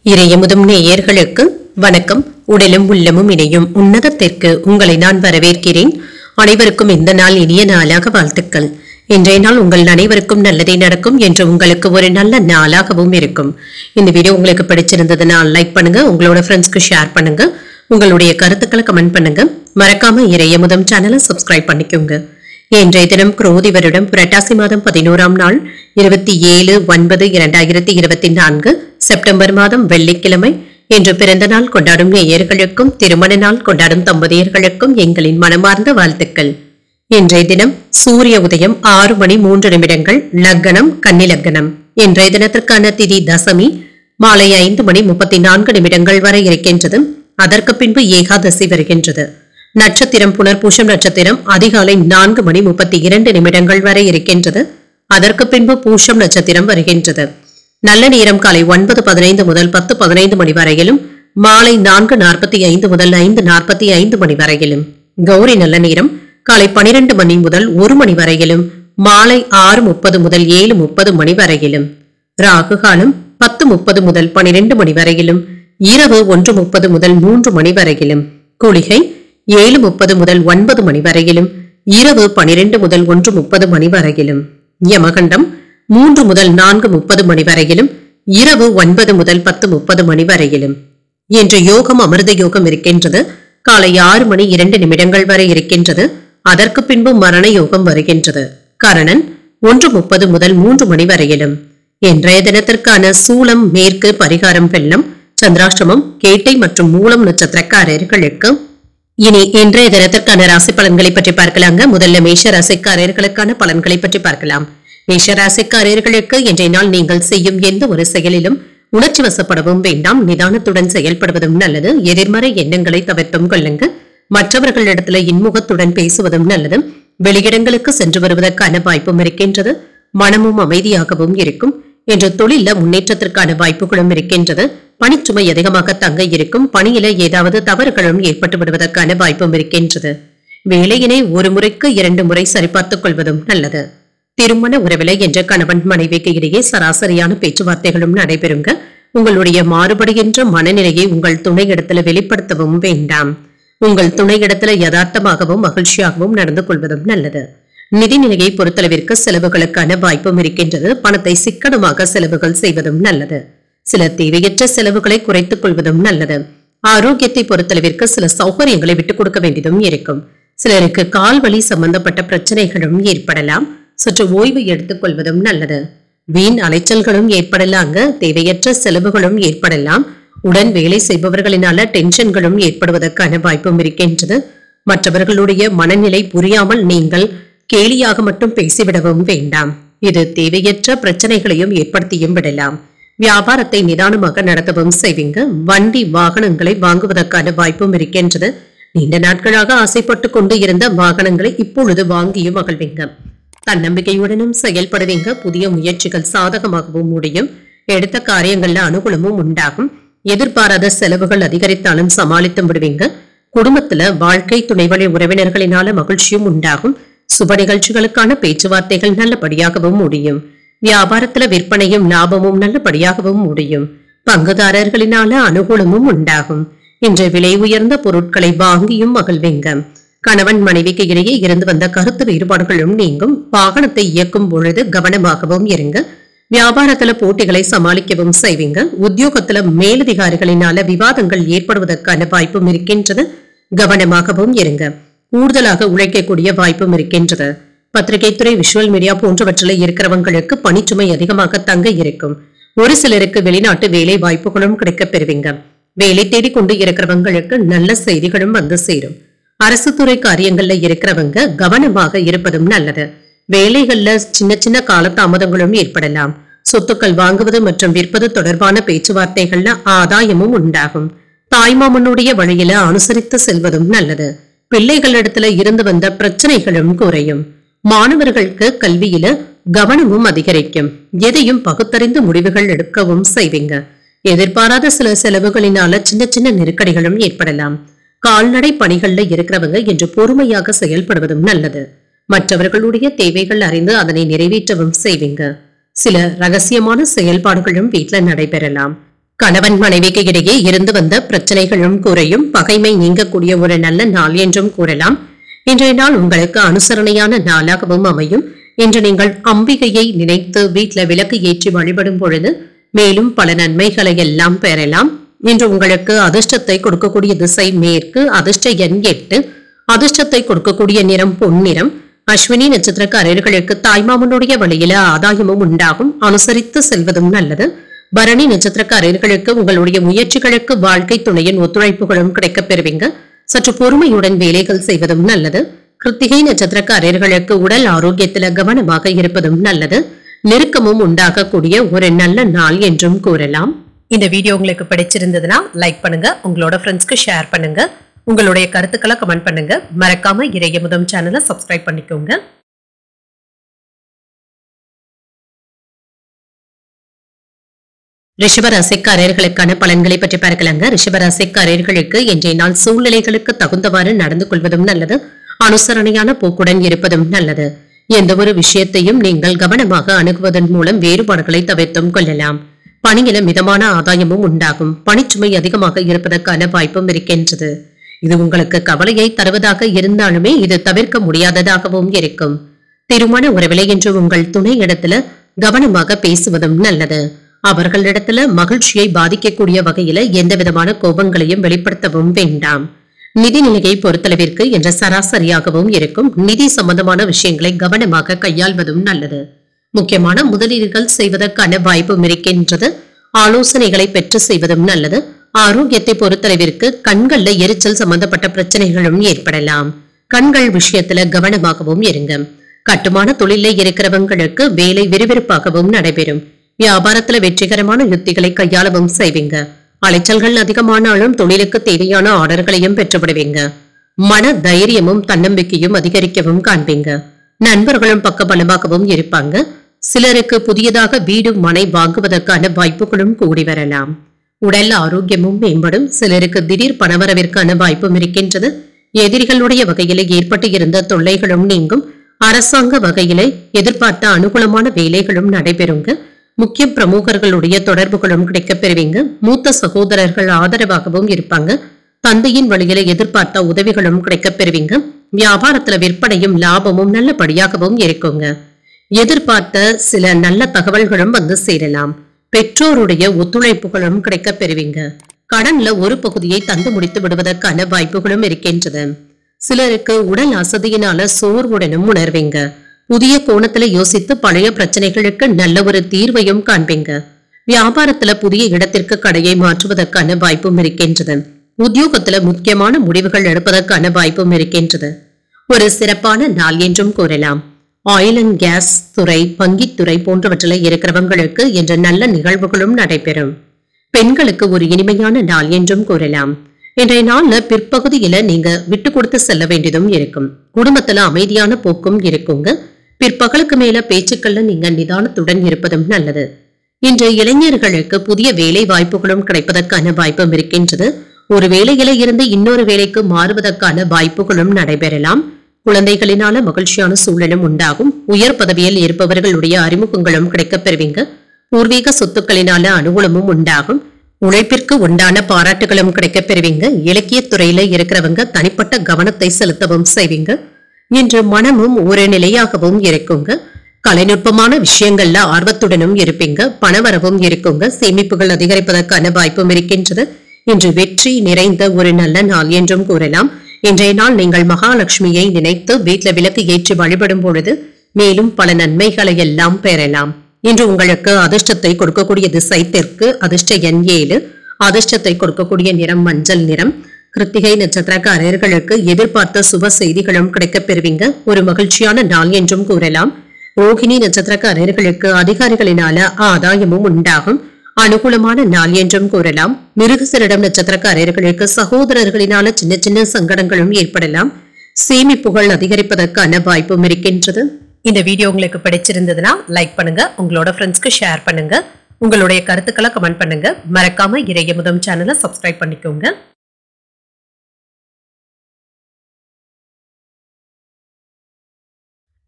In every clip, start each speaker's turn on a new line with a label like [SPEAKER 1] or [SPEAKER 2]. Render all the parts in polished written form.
[SPEAKER 1] இறையமுதும் நேயர்களுக்கு வணக்கம். உடலும் உள்ளமும் இணையும் உன்னதத்திற்கு உங்களை நான் வரவேற்கிறேன். அனைவருக்கும் இந்த நாள் இனிய நாளாக வாழ்த்துக்கள். இன்றைய நாள் உங்கள் அனைவருக்கும் நல்லதே நடக்கும் என்று உங்களுக்கு ஒரு நல்ல நாளாகவும் இருக்கும். இந்த வீடியோ உங்களுக்கு பிடிச்சிருந்ததுன்னா லைக் பண்ணுங்க, உங்களோட ஃப்ரெண்ட்ஸ்க்கு ஷேர் பண்ணுங்க, உங்களுடைய கருத்துக்களை கமெண்ட் பண்ணுங்க. மறக்காம இறையமுதம் சேனலை சப்ஸ்கிரைப் பண்ணிக்கோங்க. இன்றைய தினம் குரோதி வருடம் புரட்டாசி மாதம் 11ஆம் நாள் 27/9/2024 செப்டம்பர் மாதம் வெள்ளிக்கிழமை. இன்று பிறந்த நாள் கொண்டாடும் நேயர்களுக்கும் திருமண நாள் கொண்டாடும் தம்பதியர்களுக்கும் எங்களின் மனமார்ந்த வாழ்த்துக்கள். இன்றைய தினம் சூரிய உதயம் 6:03 லக்னம் கன்னி லக்னம். இன்றைய தினத்திற்கான திதி தசமி மாலை 5:34 வரை இருக்கின்றது. அதற்கு பின்பு ஏகாதசி வருகின்றது. நட்சத்திரம் புனர்பூஷம் நட்சத்திரம் அதிகாலை 4:32 வரை இருக்கின்றது. அதற்கு பின்பு பூஷம் நட்சத்திரம் வருகின்றது. நல்ல நேரம் காலை 9:15 முதல் 10:15 மணி வரையிலும், மாலை 4:45 முதல் 5:45 மணி வரையிலும். கௌரி நல்ல நேரம் காலை 12 மணி முதல் 1 மணி வரையிலும், மாலை 6:30 முதல் 7:30 மணி வரையிலும். ராகு காலம் 10:30 முதல் 12 மணி வரையிலும், இரவு 1:30 முதல் 3 மணி வரையிலும். குளிகை 7:30 முதல் 9 மணி வரையிலும், இரவு 12 முதல் 1:30 மணி வரையிலும். யமகண்டம் 3 முதல் 4:30 மணி வரையிலும், இரவு 9 முதல் 10:30 மணி வரையிலும். இன்று யோகம் அமிர்த யோகம் இருக்கின்றது. காலை 6:02 வரை இருக்கின்றது. அதற்கு பின்பு மரண யோகம் வருகின்றது. கரணன் 1:30 முதல் 3 மணி வரையிலும். இன்றைய தினத்திற்கான சூலம் மேற்கு, பரிகாரம் வெள்ளம், சந்திராஷ்டமம் கேட்டை மற்றும் மூலம் நட்சத்திரக்காரர்களுக்கு. இனி இன்றைய தினத்திற்கான ராசி பலன்களை பற்றி பார்க்கலாங்க. முதல்ல மேஷ ராசிக்காரர்களுக்கான பலன்களை பற்றி பார்க்கலாம். மேஷ ராசிக்காரர்களுக்கு இன்றைய நாள் நீங்கள் செய்யும் எந்த ஒரு செயலிலும் உணர்ச்சி வசப்படவும் வேண்டாம். நிதானத்துடன் செயல்படுவதும் நல்லது. எதிர்மறை எண்ணங்களை தவிர்த்தும் கொள்ளுங்க. மற்றவர்களிடத்துல இன்முகத்துடன் பேசுவதும் நல்லது. வெளியிடங்களுக்கு சென்று வருவதற்கான வாய்ப்பும் இருக்கின்றது. மனமும் அமைதியாகவும் இருக்கும். இன்று தொழில முன்னேற்றத்திற்கான வாய்ப்புகளும் இருக்கின்றது. பணிச்சுமை அதிகமாக தங்க இருக்கும். பணியில ஏதாவது தவறுகளும் ஏற்பட்டு விடுவதற்கான வாய்ப்பும் இருக்கின்றது. வேலையினை ஒரு முறைக்கு 2 முறை சரிபார்த்துக் கொள்வதும் நல்லது. திருமண உறவிலை என்ற கணவன் மனைவிக்கு இடையே சராசரியான பேச்சுவார்த்தைகளும் நடைபெறுங்க. உங்களுடைய மாறுபடுகின்ற மனநிலையை உங்கள் துணையிடத்துல வெளிப்படுத்தவும் வேண்டாம். உங்கள் துணையிடத்துல யதார்த்தமாகவும் மகிழ்ச்சியாகவும் நடந்து கொள்வதும் நல்லது. நிதிநிலையை பொறுத்தளவிற்கு செலவுகளுக்கான வாய்ப்பும் இருக்கின்றது. பணத்தை சிக்கனமாக செலவுகள் செய்வதும் நல்லது. சில தேவையற்ற செலவுகளை குறைத்துக் கொள்வதும் நல்லது. ஆரோக்கியத்தை பொறுத்தளவிற்கு சில சௌகரியங்களை விட்டுக் கொடுக்க வேண்டியதும் இருக்கும். சிலருக்கு கால்வலி சம்பந்தப்பட்ட பிரச்சனைகளும் ஏற்படலாம். சற்று ஓய்வு எடுத்துக் கொள்வதும் நல்லது. வீண் அலைச்சல்களும் ஏற்படலாங்க. தேவையற்ற செலவுகளும் ஏற்படலாம். உடன் வேலை செய்பவர்களினால டென்ஷன்களும் ஏற்படுவதற்கான வாய்ப்பும் இருக்கின்றது. மற்றவர்களுடைய மனநிலை புரியாமல் நீங்கள் கேலியாக மட்டும் பேசிவிடவும் வேண்டாம். இது தேவையற்ற பிரச்சனைகளையும் ஏற்படுத்தியும் விடலாம். வியாபாரத்தை நிதானமாக நடத்தவும் செய்வீங்க. வண்டி வாகனங்களை வாங்குவதற்கான வாய்ப்பும் இருக்கின்றது. நீண்ட நாட்களாக ஆசைப்பட்டு கொண்டு இருந்த வாகனங்களை இப்பொழுது வாங்கியும் மகிழ்வீங்க. தன்னம்பிக்கையுடனும் செயல்படுவீங்க. புதிய முயற்சிகள் சாதகமாகவும் முடியும். எடுத்த காரியங்கள்ல அனுகூலமும் உண்டாகும். எதிர்பாராத செலவுகள் அதிகரித்தாலும் சமாளித்து விடுவீங்க. குடும்பத்துல வாழ்க்கை துணைவழி உறவினர்களினால மகிழ்ச்சியும் உண்டாகும். சுப நிகழ்ச்சிகளுக்கான பேச்சுவார்த்தைகள் நல்லபடியாகவும் முடியும். வியாபாரத்துல விற்பனையும் லாபமும் நல்லபடியாகவும் முடியும். பங்குதாரர்களினால அனுகூலமும் உண்டாகும். இன்று விலை உயர்ந்த பொருட்களை வாங்கியும் மகிழ்வீங்க. கணவன் மனைவிக்கு இடையே இருந்து வந்த கருத்து வேறுபாடுகளும் நீங்கும். வாகனத்தை இயக்கும் பொழுது கவனமாகவும் இருங்க. வியாபாரத்துல போட்டிகளை சமாளிக்கவும் செய்வீங்க. உத்தியோகத்துல மேலதிகாரிகளினால விவாதங்கள் ஏற்படுவதற்கான வாய்ப்பும் இருக்கின்றது. கவனமாகவும் இருங்க. கூடுதலாக உழைக்கக்கூடிய வாய்ப்பும் இருக்கின்றது. பத்திரிகை துறை, விஷுவல் மீடியா போன்றவற்றில் இருக்கிறவங்களுக்கு பணிச்சுமை அதிகமாக தங்க இருக்கும். ஒரு சிலருக்கு வெளிநாட்டு வேலை வாய்ப்புகளும் கிடைக்க பெறுவீங்க. வேலை தேடிக்கொண்டு இருக்கிறவங்களுக்கு நல்ல செய்திகளும் வந்து சேரும். அரசு துறை காரியங்கள்ல இருக்கிறவங்க கவனமாக இருப்பதும் நல்லது. வேலைகள்ல சின்ன சின்ன காலதாமதங்களும் ஏற்படலாம். சொத்துக்கள் வாங்குவது மற்றும் விற்பது தொடர்பான பேச்சுவார்த்தைகள்ல ஆதாயமும் உண்டாகும். தாய்மாமனுடைய வழியில அனுசரித்து செல்வதும் நல்லது. பிள்ளைகளிடத்துல இருந்து வந்த பிரச்சனைகளும் குறையும். மாணவர்களுக்கு கல்வியில கவனமும் அதிகரிக்கும். எதையும் பகுத்தறிந்து முடிவுகள் எடுக்கவும் செய்வீங்க. எதிர்பாராத சில செலவுகளினால சின்ன சின்ன நெருக்கடிகளும் ஏற்படலாம். கால்நடை பணிகள்ல இருக்கிறவங்க இன்று பொறுமையாக செயல்படுவதும் நல்லது. மற்றவர்களுடைய தேவைகள் அறிந்து அதனை நிறைவேற்றவும் செய்வீங்க. சில ரகசியமான செயல்பாடுகளும் வீட்டுல நடைபெறலாம். கணவன் மனைவிக்கு இடையே இருந்து வந்த பிரச்சனைகளும் குறையும், பகைமை நீங்கக்கூடிய ஒரு நல்ல நாள் என்றும் கூறலாம். இன்றைய நாள் உங்களுக்கு அனுசரணையான நாளாகவும் அமையும். இன்று நீங்கள் அம்பிகையை நினைத்து வீட்டில் விளக்கு ஏற்றி வழிபடும் பொழுது மேலும் பல நன்மைகளை எல்லாம் பெறலாம். இன்று உங்களுக்கு அதிர்ஷ்டத்தை கொடுக்கக்கூடிய திசை மேற்கு, அதிர்ஷ்ட எண் 8, அதிர்ஷ்டத்தை கொடுக்கக்கூடிய நிறம் பொன்னிறம். அஸ்வினி நட்சத்திரக்காரர்களுக்கு தாய்மாமனுடைய வழியில ஆதாயமும் உண்டாகும், அனுசரித்து செல்வதும் நல்லது. பரணி நட்சத்திரக்காரர்களுக்கு உங்களுடைய முயற்சிகளுக்கு வாழ்க்கை துணையின் ஒத்துழைப்புகளும் கிடைக்கப் பெறுவீங்க. சற்று பொறுமையுடன் வேலைகள் செய்வதும் நல்லது. கிருத்திகை நட்சத்திரக்காரர்களுக்கு உடல் ஆரோக்கியத்துல கவனமாக இருப்பதும் நல்லது. நெருக்கமும் உண்டாகக்கூடிய ஒரு நல்ல நாள் என்றும் கூறலாம். இந்த வீடியோ உங்களுக்கு பிடிச்சிருந்ததுன்னா லைக் பண்ணுங்க, உங்களோட ஃப்ரெண்ட்ஸ்க்கு ஷேர் பண்ணுங்க, உங்களுடைய கருத்துக்களை கமெண்ட் பண்ணுங்க. மறக்காம இறையமுதம் சேனலை சப்ஸ்கிரைப் பண்ணிக்கோங்க. ரிஷபராசிக்காரர்களுக்கான பலன்களை பற்றி பார்க்கலாங்க. ரிஷபராசிக்காரர்களுக்கு இன்றைய நாள் சூழ்நிலைகளுக்கு தகுந்தவாறு நடந்து கொள்வதும் நல்லது. அனுசரணையான போக்குடன் இருப்பதும் நல்லது. எந்த ஒரு விஷயத்தையும் நீங்கள் கவனமாக அணுகுவதன் மூலம் வேறுபாடுகளை தவிர்த்தும் கொள்ளலாம். பணியில மிதமான ஆதாயமும் உண்டாகும். பணிச்சுமை அதிகமாக இருப்பதற்கான வாய்ப்பும் இருக்கின்றது. இது உங்களுக்கு கவலையை தருவதாக இருந்தாலுமே இது தவிர்க்க முடியாததாகவும் இருக்கும். திருமண உறவிலை என்று உங்கள் துணை இடத்துல கவனமாக பேசுவதும் நல்லது. அவர்களிடத்துல மகிழ்ச்சியை பாதிக்கக்கூடிய வகையில எந்த விதமான கோபங்களையும் வெளிப்படுத்தவும் வேண்டாம். நிதி நிலையை பொறுத்தளவிற்கு என்ற சராசரியாகவும் இருக்கும். நிதி சம்பந்தமான விஷயங்களை கவனமாக கையாள்வதும் நல்லது. முக்கியமான முதலீடுகள் செய்வதற்கான வாய்ப்பும் இருக்கின்றது. ஆலோசனைகளை பெற்று செய்வதும் நல்லது. ஆரோக்கியத்தை பொறுத்தளவிற்கு கண்கள்ல எரிச்சல் சம்பந்தப்பட்ட பிரச்சனைகளும் ஏற்படலாம். கண்கள் விஷயத்துல கவனமாகவும் இருங்க. கட்டுமான தொழில இருக்கிறவங்களுக்கு வேலை விறுவிறுப்பாகவும் நடைபெறும். வியாபாரத்துல வெற்றிகரமான யுத்திகளை கையாளவும் செய்வீங்க. அலைச்சல்கள் அதிகமானாலும் தொழிலுக்கு தேவையான ஆர்டர்களையும் பெற்றுவிடுவீங்க. மன தைரியமும் தன்னம்பிக்கையும் அதிகரிக்கவும் காண்பீங்க. நண்பர்களும் பக்கபலமாகவும் இருப்பாங்க. சிலருக்கு புதியதாக வீடு மனை வாங்குவதற்கான வாய்ப்புகளும் கூடி வரலாம். உடல் ஆரோக்கியமும் மேம்படும். சிலருக்கு திடீர் பணவரவிற்கான வாய்ப்பும் இருக்கின்றது. எதிரிகளுடைய வகையில ஏற்பட்டு இருந்த தொல்லைகளும் நீங்கும். அரசாங்க வகையில எதிர்பார்த்த அனுகூலமான வேலைகளும் நடைபெறுங்க. முக்கிய பிரமுகர்களுடைய தொடர்புகளும் கிடைக்கப் பெறுவீங்க. மூத்த சகோதரர்கள் ஆதரவாகவும் இருப்பாங்க. தந்தையின் வழியில எதிர்பார்த்த உதவிகளும் கிடைக்கப் பெறுவீங்க. வியாபாரத்துல விற்பனையும் லாபமும் நல்லபடியாகவும் இருக்குங்க. எதிர்பார்த்த சில நல்ல தகவல்களும் வந்து சேரலாம். பெற்றோருடைய ஒத்துழைப்புகளும் கிடைக்கப் பெறுவீங்க. கடன்ல ஒரு பகுதியை தந்து முடித்து விடுவதற்கான வாய்ப்புகளும் இருக்கின்றது. சிலருக்கு உடல் அசதியினால சோர்வுடனும் உணர்வீங்க. புதிய கோணத்துல யோசித்து பழைய பிரச்சனைகளுக்கு நல்ல ஒரு தீர்வையும் காண்பீங்க. வியாபாரத்துல புதிய இடத்திற்கு கடையை மாற்றுவதற்கான வாய்ப்பும் இருக்கின்றது. உத்தியோகத்துல முக்கியமான முடிவுகள் எடுப்பதற்கான வாய்ப்பும் இருக்கின்றது. ஒரு சிறப்பான நாள் என்றும் கூறலாம். ஆயில் அண்ட் கேஸ் துறை, வங்கித்துறை போன்றவற்றில் இருக்கிறவங்களுக்கு என்ற நல்ல நிகழ்வுகளும் நடைபெறும். பெண்களுக்கு ஒரு இனிமையான நாள் என்றும் கூறலாம். இன்றைய நாள்ல பிற்பகுதியில நீங்க விட்டு கொடுத்து செல்ல வேண்டியதும் இருக்கும். குடும்பத்துல அமைதியான போக்கும் இருக்குங்க. பிற்பகலுக்கு மேல பேச்சுக்கள்ல நீங்க நிதானத்துடன் இருப்பதும் நல்லது. இன்று இளைஞர்களுக்கு புதிய வேலை வாய்ப்புகளும் கிடைப்பதற்கான வாய்ப்பும் இருக்கின்றது. ஒரு வேலையில இருந்து இன்னொரு வேலைக்கு மாறுவதற்கான வாய்ப்புகளும் நடைபெறலாம். குழந்தைகளினால மகிழ்ச்சியான சூழலும் உண்டாகும். உயர் பதவியில் இருப்பவர்களுடைய அறிமுகங்களும் கிடைக்கப் பெறுவீங்க. பூர்வீக சொத்துக்களினால அனுகூலமும் உண்டாகும். உழைப்பிற்கு உண்டான பாராட்டுகளும் கிடைக்கப் பெறுவீங்க. இலக்கிய துறையில இருக்கிறவங்க தனிப்பட்ட கவனத்தை செலுத்தவும் செய்வீங்க. இன்று மனமும் ஒரு நிலையாகவும் இருக்குங்க. கலைநுட்பமான விஷயங்கள்ல ஆர்வத்துடனும் இருப்பீங்க. பணவரவும் இருக்குங்க. சேமிப்புகள் அதிகரிப்பதற்கான வாய்ப்பும் இருக்கின்றது. இன்று வெற்றி நிறைந்த ஒரு நல்ல நாள் என்றும் கூறலாம். இன்றைய நாள் நீங்கள் மகாலட்சுமியை நினைத்து வீட்டுல விளக்கு ஏற்றி வழிபடும் பொழுது மேலும் பல நன்மைகளை எல்லாம் பெறலாம். இன்று உங்களுக்கு அதிர்ஷ்டத்தை கொடுக்கக்கூடிய திசை தெற்கு, அதிர்ஷ்ட எண் 7, அதிர்ஷ்டத்தை கொடுக்கக்கூடிய நிறம் மஞ்சள் நிறம். கிருத்திகை நட்சத்திரக்காரர்களுக்கு எதிர்பார்த்த சுப செய்திகளும் கிடைக்கப் பெறுவீங்க. ஒரு மகிழ்ச்சியான நாள் என்றும் கூறலாம். ரோகிணி நட்சத்திரக்காரர்களுக்கு அதிகாரிகளினால ஆதாயமும் உண்டாகும். அனுகூலமான நாள் என்றும் கூறலாம். மிருகசரிடம் நட்சத்திரக்காரர்களுக்கு சகோதரர்களினால சின்ன சின்ன சங்கடங்களும் ஏற்படலாம். சேமிப்புகள் அதிகரிப்பதற்கான வாய்ப்பும் இருக்கின்றது. இந்த வீடியோ உங்களுக்கு பிடிச்சிருந்ததுன்னா லைக் பண்ணுங்க, உங்களோட ஃப்ரெண்ட்ஸ்க்கு ஷேர் பண்ணுங்க, உங்களுடைய கருத்துக்களை கமெண்ட் பண்ணுங்க. மறக்காம இறையமுதம் சேனலை சப்ஸ்கிரைப் பண்ணிக்கோங்க.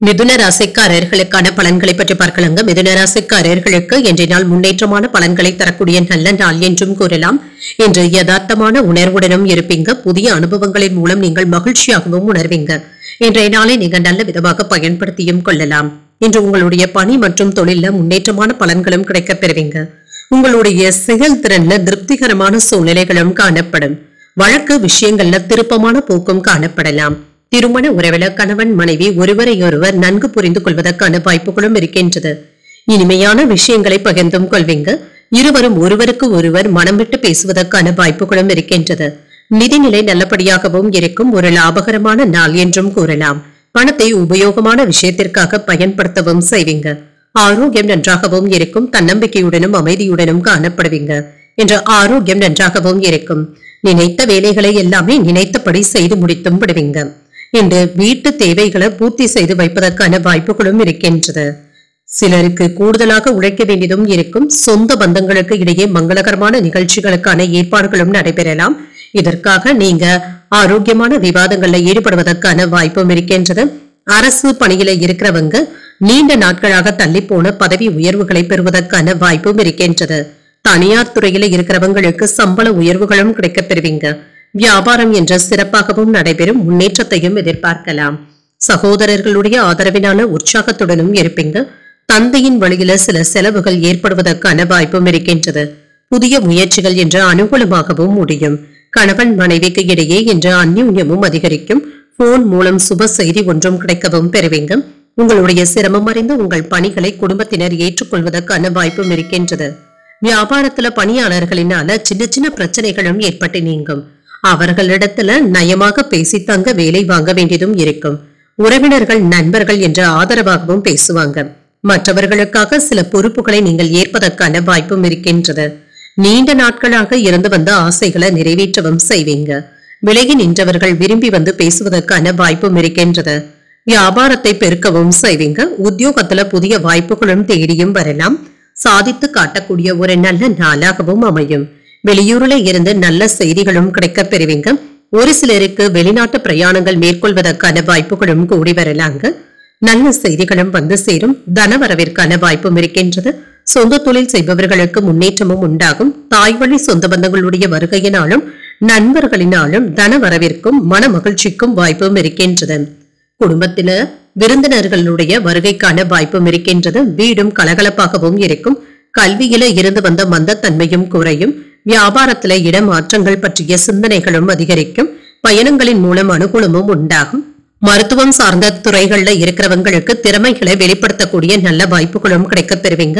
[SPEAKER 1] மிதுன ராசிக்காரர்களுக்கான பலன்களை பற்றி பார்க்கலாங்க. மிதுன ராசிக்காரர்களுக்கு இன்றைய நாள் முன்னேற்றமான பலன்களை தரக்கூடிய நல்ல நாள் என்றும் கூறலாம். இன்று யதார்த்தமான உணர்வுடனும் இருப்பீங்க. புதிய அனுபவங்களின் மூலம் நீங்கள் மகிழ்ச்சியாகவும் உணர்வீங்க. இன்றைய நாளை நீங்கள் நல்ல விதமாக பயன்படுத்தியும் கொள்ளலாம். இன்று உங்களுடைய பணி மற்றும் தொழில முன்னேற்றமான பலன்களும் கிடைக்கப் பெறுவீங்க. உங்களுடைய செயல்திறன்ல திருப்திகரமான சூழ்நிலைகளும் காணப்படும். வழக்கு விஷயங்கள்ல திருப்பமான போக்கும் காணப்படலாம். திருமண உறவில கணவன் மனைவி ஒருவரையொருவர் நன்கு புரிந்து கொள்வதற்கான வாய்ப்புகளும் இருக்கின்றது. இனிமையான விஷயங்களை பகிர்ந்தும் கொள்வீங்க. இருவரும் ஒருவருக்கு ஒருவர் மனம் விட்டு பேசுவதற்கான வாய்ப்புகளும் இருக்கின்றது. நிதிநிலை நல்லபடியாகவும் இருக்கும். ஒரு லாபகரமான நாள் என்றும் கூறலாம். பணத்தை உபயோகமான விஷயத்திற்காக பயன்படுத்தவும் செய்வீங்க. ஆரோக்கியம் நன்றாகவும் இருக்கும். தன்னம்பிக்கையுடனும் அமைதியுடனும் காணப்படுவீங்க. என்ற ஆரோக்கியம் நன்றாகவும் இருக்கும். நினைத்த வேலைகளை எல்லாமே நினைத்தபடி செய்து முடித்தும் விடுவீங்க. இன்று வீட்டு தேவைகளை பூர்த்தி செய்து வைப்பதற்கான வாய்ப்புகளும் இருக்கின்றது. சிலருக்கு கூடுதலாக உழைக்க வேண்டியதும் இருக்கும். சொந்த பந்தங்களுக்கு இடையே மங்களகரமான நிகழ்ச்சிகளுக்கான ஏற்பாடுகளும் நடைபெறலாம். இதற்காக நீங்க ஆரோக்கியமான விவாதங்கள்ல ஈடுபடுவதற்கான வாய்ப்பும் இருக்கின்றது. அரசு பணியில இருக்கிறவங்க நீண்ட நாட்களாக தள்ளி போன பதவி உயர்வுகளை பெறுவதற்கான வாய்ப்பும் இருக்கின்றது. தனியார் துறையில இருக்கிறவங்களுக்கு சம்பள உயர்வுகளும் கிடைக்கப் பெறுவீங்க. வியாபாரம் என்ற சிறப்பாகவும் நடைபெறும். முன்னேற்றத்தையும் எதிர்பார்க்கலாம். சகோதரர்களுடைய ஆதரவினால உற்சாகத்துடனும் இருப்பீங்க. தந்தையின் வழியில சில செலவுகள் ஏற்படுவதற்கான வாய்ப்பும் இருக்கின்றது. புதிய முயற்சிகள் என்று அனுகூலமாகவும் முடியும். கணவன் மனைவிக்கு இடையே என்ற அந்யோன்யமும் அதிகரிக்கும். போன் மூலம் சுப செய்தி ஒன்றும் கிடைக்கவும் பெறுவீங்க. உங்களுடைய சிரமம் அறிந்து உங்கள் பணிகளை குடும்பத்தினர் ஏற்றுக்கொள்வதற்கான வாய்ப்பும் இருக்கின்றது. வியாபாரத்துல பணியாளர்களினால சின்ன சின்ன பிரச்சனைகளும் ஏற்பட்டு நீங்கும். அவர்களிடத்துல நயமாக பேசித்தாங்க வேலை வாங்க வேண்டியதும் இருக்கும். உறவினர்கள் நண்பர்கள் என்ற ஆதரவாகவும் பேசுவாங்க. மற்றவர்களுக்காக சில பொறுப்புகளை நீங்கள் ஏற்பதற்கான வாய்ப்பும் இருக்கின்றது. நீண்ட நாட்களாக இருந்து வந்த ஆசைகளை நிறைவேற்றவும் செய்வீங்க. விலகி நின்றவர்கள் விரும்பி வந்து பேசுவதற்கான வாய்ப்பும் இருக்கின்றது. வியாபாரத்தை பெருக்கவும் செய்வீங்க. உத்தியோகத்துல புதிய வாய்ப்புகளும் தேடியும் வரலாம். சாதித்து காட்டக்கூடிய ஒரு நல்ல நாளாகவும் அமையும். வெளியூர்ல இருந்து நல்ல செய்திகளும் கிடைக்கப் பெறுவீங்க. ஒரு சிலருக்கு வெளிநாட்டு பிரயாணங்கள் மேற்கொள்வதற்கான வாய்ப்புகளும் கூடி வரலாங்க. நல்ல செய்திகளும் வந்து சேரும். தனவரவிற்கான வாய்ப்பும் இருக்கின்றது. சொந்த தொழில் செய்பவர்களுக்கு முன்னேற்றமும் உண்டாகும். தாய் வழி சொந்த பந்தங்களுடைய வருகையினாலும் நண்பர்களினாலும் தனவரவிற்கும் மன மகிழ்ச்சிக்கும் வாய்ப்பும் இருக்கின்றது. குடும்பத்தில விருந்தினர்களுடைய வருகைக்கான வாய்ப்பும் இருக்கின்றது. வீடும் கலகலப்பாகவும் இருக்கும். கல்வியில இருந்து வந்த மந்தத்தன்மையும் குறையும். வியாபாரத்தில இடமாற்றங்கள் பற்றிய சிந்தனைகளும் அதிகரிக்கும். பயணங்களின் மூலம் அனுகூலமும் உண்டாகும். மருத்துவம் சார்ந்த துறைகள்ல இருக்கிறவங்களுக்கு திறமைகளை வெளிப்படுத்தக்கூடிய நல்ல வாய்ப்புகளும் கிடைக்கப் பெறுவீங்க.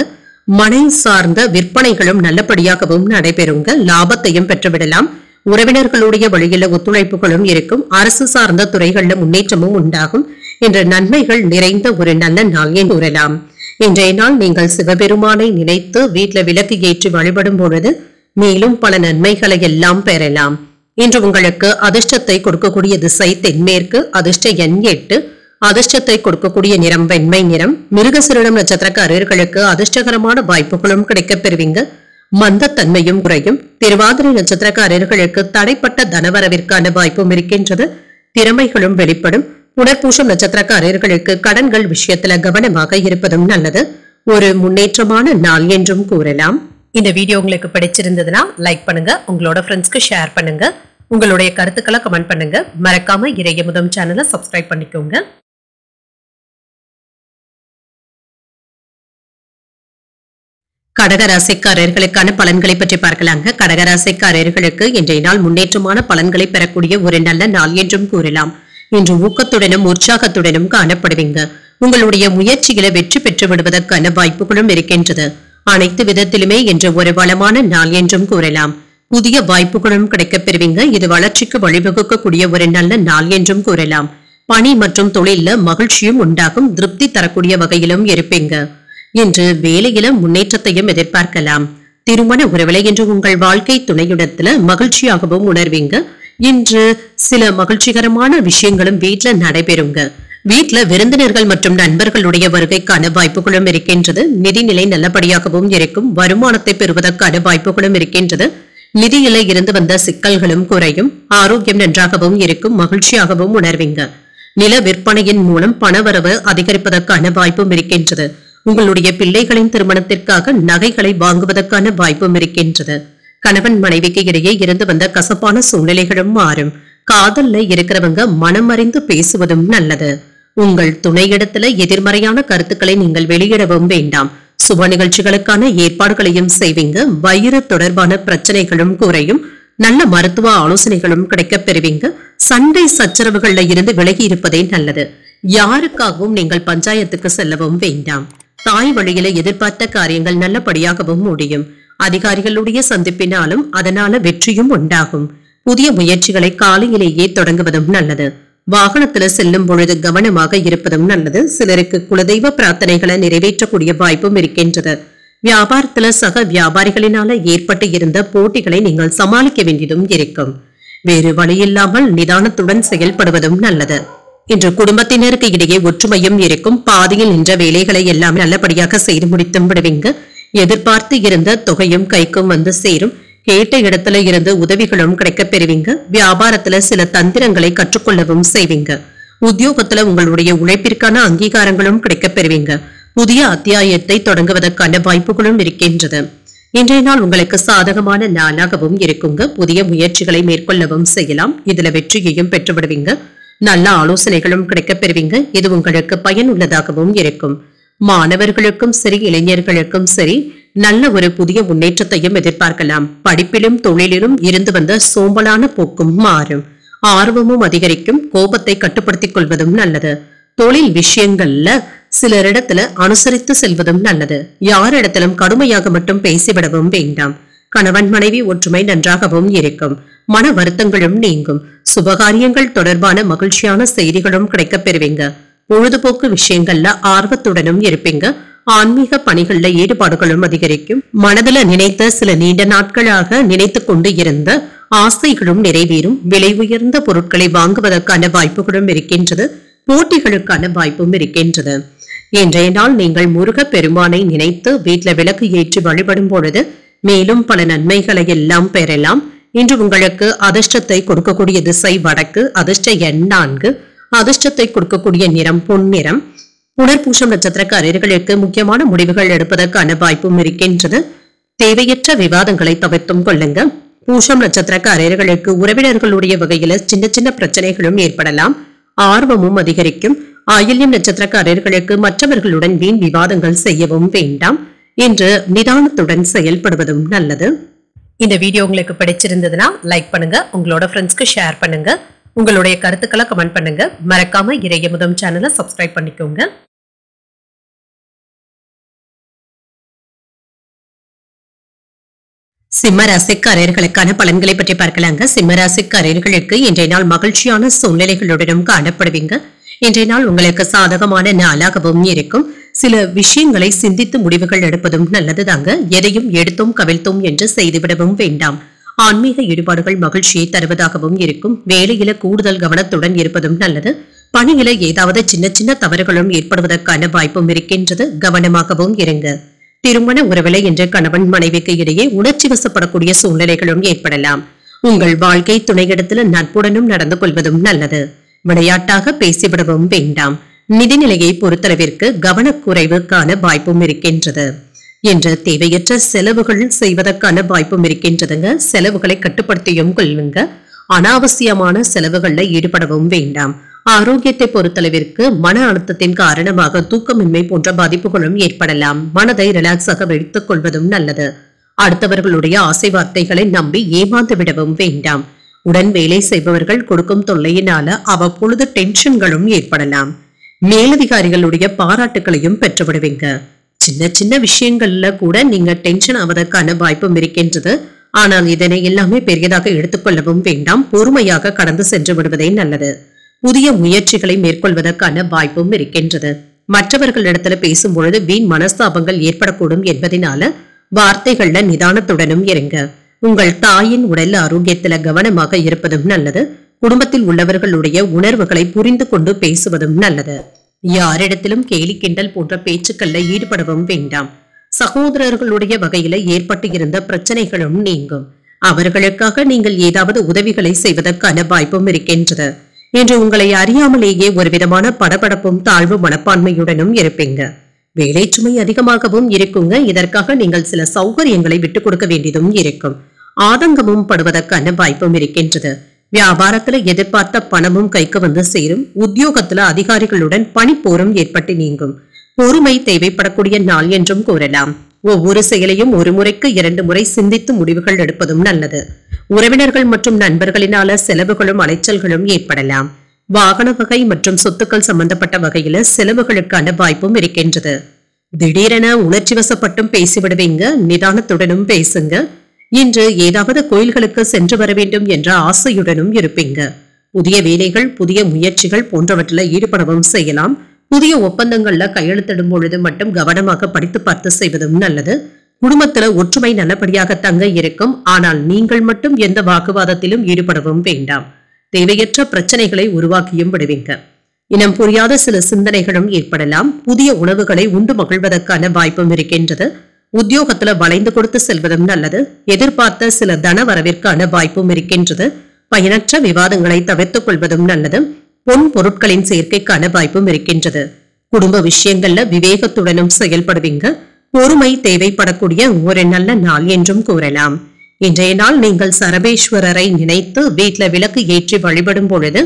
[SPEAKER 1] மனை சார்ந்த விற்பனைகளும் நல்லபடியாகவும் நடைபெறுங்க. லாபத்தையும் பெற்றுவிடலாம். உறவினர்களுடைய வழியில ஒத்துழைப்புகளும் இருக்கும். அரசு சார்ந்த துறைகள்ல முன்னேற்றமும் உண்டாகும். என்ற நன்மைகள் நிறைந்த ஒரு நல்ல நாள் என்று கூறலாம். இன்றைய நாள் நீங்கள் சிவபெருமானை நினைத்து வீட்டுல விளக்கு ஏற்றி வழிபடும் பொழுது மேலும் பல நன்மைகளை எல்லாம் பெறலாம். இன்று உங்களுக்கு அதிர்ஷ்டத்தை கொடுக்கக்கூடிய திசை தென்மேற்கு. அதிர்ஷ்ட எண் 8. அதிர்ஷ்டத்தை கொடுக்கக்கூடிய நிறம் வெண்மை நிறம். மிருகசீரிடம் நட்சத்திரக்காரர்களுக்கு அதிர்ஷ்டகரமான வாய்ப்புகளும் கிடைக்கப் பெறுவீங்க. மந்தத்தன்மையும் குறையும். திருவாதிரை நட்சத்திரக்காரர்களுக்கு தடைப்பட்ட தனவரவிற்கான வாய்ப்பும் இருக்கின்றது. திறமைகளும் வெளிப்படும். புனர்பூசம் நட்சத்திரக்காரர்களுக்கு கடன்கள் விஷயத்துல கவனமாக இருப்பதும் நல்லது. ஒரு முன்னேற்றமான நாள் என்றும் கூறலாம். இந்த வீடியோ உங்களுக்கு பிடிச்சிருந்ததுன்னா லைக் பண்ணுங்க. உங்களோட ஃப்ரெண்ட்ஸ்க்கு ஷேர் பண்ணுங்க. உங்களுடைய கருத்துக்களை கமெண்ட் பண்ணுங்க. மறக்காம இறையமுதம் சேனலை சப்ஸ்கிரைப் பண்ணிக்கோங்க. கடகராசிக்காரர்களுக்கான பலன்களை பற்றி பார்க்கலாங்க. கடகராசிக்காரர்களுக்கு இன்றைய நாள் முன்னேற்றமான பலன்களை பெறக்கூடிய ஒரு நல்ல நாள் என்றும் கூறலாம். இன்று ஊக்கத்துடனும் உற்சாகத்துடனும் காணப்படுவீங்க. உங்களுடைய முயற்சிகளை வெற்றி பெற்று விடுவதற்கான வாய்ப்புகளும் இருக்கின்றது. அனைத்து விதத்திலுமே இன்று ஒரு வளமான நாள் என்றும் கூறலாம். புதிய வாய்ப்புகளும் கிடைக்கப் பெறுவீங்க. இது வளர்ச்சிக்கு வழிவகுக்கக்கூடிய ஒரு நல்ல நாள் என்றும் கூறலாம். பணி மற்றும் தொழில மகிழ்ச்சியும் உண்டாகும். திருப்தி தரக்கூடிய வகையிலும் இருப்பீங்க. இன்று வேலையில முன்னேற்றத்தையும் எதிர்பார்க்கலாம். திருமண உறவில இன்று உங்கள் வாழ்க்கை துணையுடத்துல மகிழ்ச்சியாகவும் உணர்வீங்க. இன்று சில மகிழ்ச்சிகரமான விஷயங்களும் வீட்டுல நடைபெறுங்க. வீட்டுல விருந்தினர்கள் மற்றும் நண்பர்களுடைய வருகைக்கான வாய்ப்புகளும் இருக்கின்றது. நிதிநிலை நல்லபடியாகவும் இருக்கும். வருமானத்தை பெறுவதற்கான வாய்ப்புகளும் இருக்கின்றது. நிதியில இருந்து வந்த சிக்கல்களும் குறையும். ஆரோக்கியம் நன்றாகவும் இருக்கும். மகிழ்ச்சியாகவும் உணர்வீங்க. நில விற்பனையின் மூலம் பணவரவு அதிகரிப்பதற்கான வாய்ப்பும் இருக்கின்றது. உங்களுடைய பிள்ளைகளின் திருமணத்திற்காக நகைகளை வாங்குவதற்கான வாய்ப்பும் இருக்கின்றது. கணவன் மனைவிக்கு இடையே இருந்து வந்த கசப்பான சூழ்நிலைகளும் மாறும். காதல்ல இருக்கிறவங்க மனம் அறிந்து பேசுவதும் நல்லது. உங்கள் துணையிடத்துல எதிர்மறையான கருத்துக்களை நீங்கள் வெளியிடவும் வேண்டாம். சுப நிகழ்ச்சிகளுக்கான ஏற்பாடுகளையும் செய்வீங்க. வயிறு தொடர்பான பிரச்சனைகளும் குறையும். நல்ல மருத்துவ ஆலோசனைகளும் கிடைக்கப் பெறுவீங்க. சண்டை சச்சரவுகள்ல இருந்து விலகி இருப்பதே நல்லது. யாருக்காகவும் நீங்கள் பஞ்சாயத்துக்கு செல்லவும் வேண்டாம். தாய் வழியில எதிர்பார்த்த காரியங்கள் நல்லபடியாகவும் முடியும். அதிகாரிகளுடைய சந்திப்பினாலும் அதனால வெற்றியும் உண்டாகும். புதிய முயற்சிகளை காலையிலேயே தொடங்குவதும் நல்லது. வாகனத்துல செல்லும் பொழுது கவனமாக இருப்பதும் நல்லது. சிலருக்கு குலதெய்வ பிரார்த்தனைகளை நிறைவேற்றக்கூடிய வாய்ப்பும் இருக்கின்றது. வியாபாரத்துல சக வியாபாரிகளினால ஏற்பட்டு இருந்த போட்டிகளை நீங்கள் சமாளிக்க வேண்டியதும் இருக்கும். வேறு வழியில்லாமல் நிதானத்துடன் செயல்படுவதும் நல்லது. இன்று குடும்பத்தினருக்கு இடையே ஒற்றுமையும் இருக்கும். பாதியில் நின்ற வேலைகளை எல்லாம் நல்லபடியாக செய்து முடித்தும் விடுவீங்க. எதிர்பார்த்து இருந்த தொகையும் கைக்கும் வந்து சேரும். கேட்ட இடத்துல இருந்து உதவிகளும் கிடைக்கப் பெறுவீங்க. வியாபாரத்துல சில தந்திரங்களை கற்றுக்கொள்ளவும் செய்வீங்க. உத்தியோகத்துல உங்களுடைய உழைப்பிற்கான அங்கீகாரங்களும் கிடைக்கப் பெறுவீங்க. புதிய அத்தியாயத்தை தொடங்குவதற்கான வாய்ப்புகளும் இருக்கின்றது. இன்றைய நாள் உங்களுக்கு சாதகமான நாளாகவும் இருக்குங்க. புதிய முயற்சிகளை மேற்கொள்ளவும் செய்யலாம். இதுல வெற்றியையும் பெற்றுவிடுவீங்க. நல்ல ஆலோசனைகளும் கிடைக்கப் பெறுவீங்க. இது உங்களுக்கு பயனுள்ளதாகவும் இருக்கும். மாணவர்களுக்கும் சரி, இளைஞர்களுக்கும் சரி, நல்ல ஒரு புதிய முன்னேற்றத்தையும் எதிர்பார்க்கலாம். படிப்பிலும் தொழிலிலும் இருந்து வந்த சோம்பலான போக்கும் மாறும். ஆர்வமும் அதிகரிக்கும். கோபத்தை கட்டுப்படுத்திக் கொள்வதும் நல்லது. தொழில் விஷயங்கள்ல சிலரிடத்துல அனுசரித்து செல்வதும் நல்லது. யாரிடத்திலும் கடுமையாக மட்டும் பேசிவிடவும் வேண்டாம். கணவன் மனைவி ஒற்றுமை நன்றாகவும் இருக்கும். மன வருத்தங்களும் நீங்கும். சுபகாரியங்கள் தொடர்பான மகிழ்ச்சியான செய்திகளும் கிடைக்கப் பெறுவீங்க. பொழுதுபோக்கு விஷயங்கள்ல ஆர்வத்துடனும் இருப்பீங்க. ஆன்மீக பணிகள்ல ஈடுபாடுகளும் அதிகரிக்கும். மனதுல நினைத்த சில நீண்ட நாட்களாக நினைத்து கொண்டு இருந்த ஆசைகளும் நிறைவேறும். விலை உயர்ந்த பொருட்களை வாங்குவதற்கான வாய்ப்புகளும் இருக்கின்றது. போட்டிகளுக்கான வாய்ப்பும் இருக்கின்றது. இன்றைய நாள் நீங்கள் முருக பெருமானை நினைத்து வீட்டுல விளக்கு ஏற்றி வழிபடும் பொழுது மேலும் பல நன்மைகளை எல்லாம் பெறலாம். இன்று உங்களுக்கு அதிர்ஷ்டத்தை கொடுக்கக்கூடிய திசை வடக்கு. அதிர்ஷ்ட எண் 4. அதிர்ஷ்டத்தை கொடுக்கக்கூடிய நிறம் பொன்னிறம். புனர்பூசம் நட்சத்திரக்காரர்களுக்கு முக்கியமான முடிவுகள் எடுப்பதற்கான வாய்ப்பும் இருக்கின்றது. தேவையற்ற விவாதங்களை தவிர்த்தும் கொள்ளுங்க. பூசம் நட்சத்திரக்காரர்களுக்கு உறவினர்களுடைய வகையில சின்ன சின்ன பிரச்சனைகளும் ஏற்படலாம். ஆர்வமும் அதிகரிக்கும். ஆயில்யம் நட்சத்திரக்காரர்களுக்கு மற்றவர்களுடன் வீண் விவாதங்கள் செய்யவும் வேண்டாம். இன்று நிதானத்துடன் செயல்படுவதும் நல்லது. இந்த வீடியோ உங்களுக்கு பிடிச்சிருந்ததுன்னா லைக் பண்ணுங்க. உங்களோட ஃப்ரெண்ட்ஸ்க்கு ஷேர் பண்ணுங்க. உங்களுடைய கருத்துக்களை கமெண்ட் பண்ணுங்க. மறக்காம இறையமுதம் சேனலை சப்ஸ்கிரைப் பண்ணிக்கோங்க. சிம்மராசிக்காரர்களுக்கான பலன்களை பற்றி பார்க்கலாங்க. சிம்மராசிக்காரர்களுக்கு இன்றைய நாள் மகிழ்ச்சியான சூழ்நிலைகளுடனும் காணப்படுவீங்க. இன்றைய நாள் உங்களுக்கு சாதகமான நாளாகவும் இருக்கும். சில விஷயங்களை சிந்தித்து முடிவுகள் எடுப்பதும் நல்லதுதாங்க. எதையும் எடுத்தோம் கவிழ்த்தோம் என்று செய்துவிடவும் வேண்டாம். ஆன்மீக ஈடுபாடுகள் மகிழ்ச்சியை தருவதாகவும் இருக்கும். வேலையில கூடுதல் கவனத்துடன் இருப்பதும் நல்லது. பணியில ஏதாவது சின்ன சின்ன தவறுகளும் ஏற்படுவதற்கான வாய்ப்பும் இருக்கின்றது. கவனமாகவும் இருங்க. திருமண உறவில இன்று கணவன் மனைவிக்கு இடையே உணர்ச்சி வசப்படக்கூடிய சூழ்நிலைகளும் ஏற்படலாம். உங்கள் வாழ்க்கை துணையிடத்துல நட்புடனும் நடந்து கொள்வதும் நல்லது. விளையாட்டாக பேசிவிடவும் வேண்டாம். நிதிநிலையை பொறுத்தளவிற்கு கவனக்குறைவுக்கான வாய்ப்பும் இருக்கின்றது. என்ற தேவையற்ற செலவுகள் செய்வதற்கான வாய்ப்பும் இருக்கின்றதுங்க. செலவுகளை கட்டுப்படுத்தியும் கொள்ளுங்க. அனாவசியமான செலவுகள்ல ஈடுபடவும் வேண்டாம். ஆரோக்கியத்தை பொறுத்தளவிற்கு மன அழுத்தத்தின் காரணமாக தூக்கமின்மை போன்ற பாதிப்புகளும் ஏற்படலாம். மனதை ரிலாக்ஸாக வைத்துக் கொள்வதும் நல்லது. அடுத்தவர்களுடைய ஆசை வார்த்தைகளை நம்பி ஏமாந்து விடவும் வேண்டாம். உடன் வேலை செய்பவர்கள் கொடுக்கும் தொல்லையினால அவ்வப்பொழுது டென்ஷன்களும் ஏற்படலாம். மேலதிகாரிகளுடைய பாராட்டுகளையும் பெற்றுவிடுவீங்க. சின்ன சின்ன விஷயங்கள்ல கூட நீங்க டென்ஷன் ஆவதற்கான வாய்ப்பும் இருக்கின்றது. ஆனால் இதனை எல்லாமே பெரியதாக எடுத்துக்கொள்ளவும் வேண்டாம். பொறுமையாக கடந்து சென்று விடுவதே நல்லது. புதிய முயற்சிகளை மேற்கொள்வதற்கான வாய்ப்பும் இருக்கின்றது. மற்றவர்களிடத்துல பேசும் பொழுது வீண் மனஸ்தாபங்கள் ஏற்படக்கூடும் என்பதனால வார்த்தைகள்ல நிதானத்துடனும் இருங்க. உங்கள் தாயின் உடல் ஆரோக்கியத்துல கவனமாக இருப்பதும் நல்லது. குடும்பத்தில் உள்ளவர்களுடைய உணர்வுகளை புரிந்து கொண்டு பேசுவதும் நல்லது. யாரிடத்திலும் கேலி கிண்டல் போன்ற பேச்சுக்கள்ல ஈடுபடவும் வேண்டாம். சகோதரர்களுடைய வகையில ஏற்பட்டு இருந்த பிரச்சனைகளும் நீங்கும். அவர்களுக்காக நீங்கள் ஏதாவது உதவிகளை செய்வதற்கான வாய்ப்பும் இருக்கின்றது. இன்று உங்களை அறியாமலேயே ஒரு விதமான படபடப்பும் தாழ்வு மனப்பான்மையுடனும் இருப்பீங்க. வேலை சுமை அதிகமாகவும் இருக்குங்க. இதற்காக நீங்கள் சில சௌகரியங்களை விட்டுக் கொடுக்க வேண்டியதும் இருக்கும். ஆதங்கமும் படுவதற்கான வாய்ப்பும் இருக்கின்றது. வியாபாரத்துல எதிர்பார்த்த பணமும் கைக்கு வந்து சேரும். உத்தியோகத்துல அதிகாரிகளுடன் பணிப்போரும் ஏற்பட்டு நீங்கும். பொறுமை தேவைப்படக்கூடிய நாள் என்றும் கூறலாம். ஒவ்வொரு செயலையும் ஒரு முறைக்கு 2 முறை சிந்தித்து முடிவுகள் எடுப்பதும் நல்லது. உறவினர்கள் மற்றும் நண்பர்களினால செலவுகளும் அலைச்சல்களும் ஏற்படலாம். வாகன வகை மற்றும் சொத்துக்கள் சம்பந்தப்பட்ட வகையில செலவுகளுக்கான வாய்ப்பும் இருக்கின்றது. திடீரென உணர்ச்சி வசப்பட்டும் பேசிவிடுவீங்க. நிதானத்துடனும் பேசுங்க. இன்று ஏதாவது கோயில்களுக்கு சென்று வர வேண்டும் என்ற ஆசையுடனும் இருப்பீங்க. புதிய வேலைகள், புதிய முயற்சிகள் போன்றவற்றில் ஈடுபடவும் செய்யலாம். புதிய ஒப்பந்தங்கள்ல கையெழுத்திடும் பொழுது மட்டும் கவனமாக படித்து பார்த்து செய்வதும் நல்லது. குடும்பத்துல ஒற்றுமை நல்லபடியாக தங்க இருக்கும். ஆனால் நீங்கள் மட்டும் எந்த வாக்குவாதத்திலும் ஈடுபடவும் வேண்டாம். தேவையற்ற பிரச்சனைகளை உருவாக்கியும் விடுவீங்க. இனம் புரியாத சில சிந்தனைகளும் ஏற்படலாம். புதிய உணவுகளை உண்டு மகிழ்வதற்கான வாய்ப்பும் இருக்கின்றது. உத்தியோகத்துல வளைந்து கொடுத்து செல்வதும் நல்லது. எதிர்பார்த்த சில தன வரவிற்கான வாய்ப்பும் இருக்கின்றது. பயனற்ற விவாதங்களை தவிர்த்துக் கொள்வதும் நல்லது. பொன் பொருட்களின் சேர்க்கைக்கான வாய்ப்பும் இருக்கின்றது. குடும்ப விஷயங்கள்ல விவேகத்துடனும் செயல்படுவீங்க. பொறுமை தேவைப்படக்கூடிய ஒரு நல்ல நாள் என்றும் கூறலாம். இன்றைய நாள் நீங்கள் சரபேஸ்வரரை நினைத்து வீட்டில் விளக்கு ஏற்றி வழிபடும் பொழுது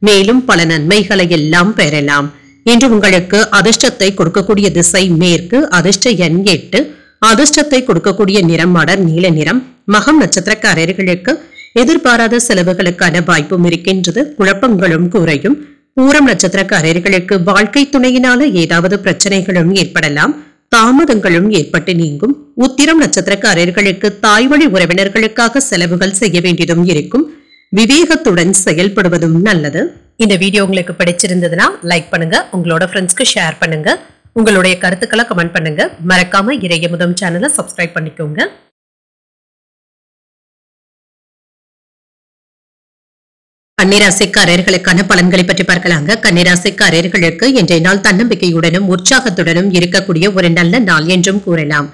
[SPEAKER 1] மேலும் பல நன்மைகளை எல்லாம் பெறலாம். இன்று உங்களுக்கு அதிர்ஷ்டத்தை கொடுக்கக்கூடிய திசை மேற்கு. அதிர்ஷ்ட எண் 8. அதிர்ஷ்டத்தை கொடுக்கக்கூடிய நிறம் அடர் நீல நிறம். மகம் நட்சத்திரக்காரர்களுக்கு எதிர்பாராத செலவுகளுக்கான வாய்ப்பும் இருக்கின்றது. குழப்பங்களும் குறையும். பூரம் நட்சத்திரக்காரர்களுக்கு வாழ்க்கை துணையினால ஏதாவது பிரச்சனைகளும் ஏற்படலாம். தாமதங்களும் ஏற்பட்டு நீங்கும். உத்திரம் நட்சத்திரக்காரர்களுக்கு தாய்வழி உறவினர்களுக்காக செலவுகள் செய்ய வேண்டியதும் இருக்கும். விவேகத்துடன் செயல்படுவதும் நல்லது. இந்த வீடியோ உங்களுக்கு பிடிச்சிருந்ததுன்னா லைக் பண்ணுங்க. உங்களோட ஃப்ரெண்ட்ஸ்க்கு ஷேர் பண்ணுங்க. உங்களுடைய கருத்துக்களை கமெண்ட் பண்ணுங்க. மறக்காம இறையமுதம் சேனலை சப்ஸ்கிரைப் பண்ணிக்கோங்க. கன்னிராசிக்காரர்களுக்கான பலன்களை பற்றி பார்க்கலாங்க. கன்னிராசிக்காரர்களுக்கு இன்றைய நாள் தன்னம்பிக்கையுடனும் உற்சாகத்துடனும் இருக்கக்கூடிய ஒரு நல்ல நாள் என்றும் கூறலாம்.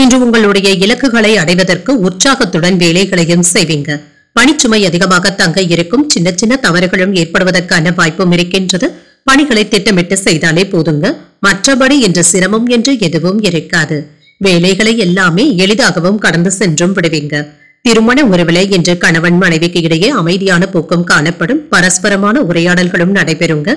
[SPEAKER 1] இன்று உங்களுடைய இலக்குகளை அடைவதற்கு உற்சாகத்துடன் வேலைகளையும் செய்வீங்க. பணிச்சுமை அதிகமாக தங்க இருக்கும். சின்ன சின்ன தவறுகளும் ஏற்படுவதற்கான வாய்ப்பும் இருக்கின்றது. பணிகளை திட்டமிட்டு செய்தாலே போதுங்க. மற்றபடி இன்று சிரமம் என்று எதுவும் இருக்காது. வேலைகளை எல்லாமே எளிதாகவும் கடந்து சென்றும் விடுவீங்க. திருமண உறவிலே இன்று கணவன் மனைவிக்கு இடையே அமைதியான போக்கும் காணப்படும். பரஸ்பரமான உரையாடல்களும் நடைபெறுங்க.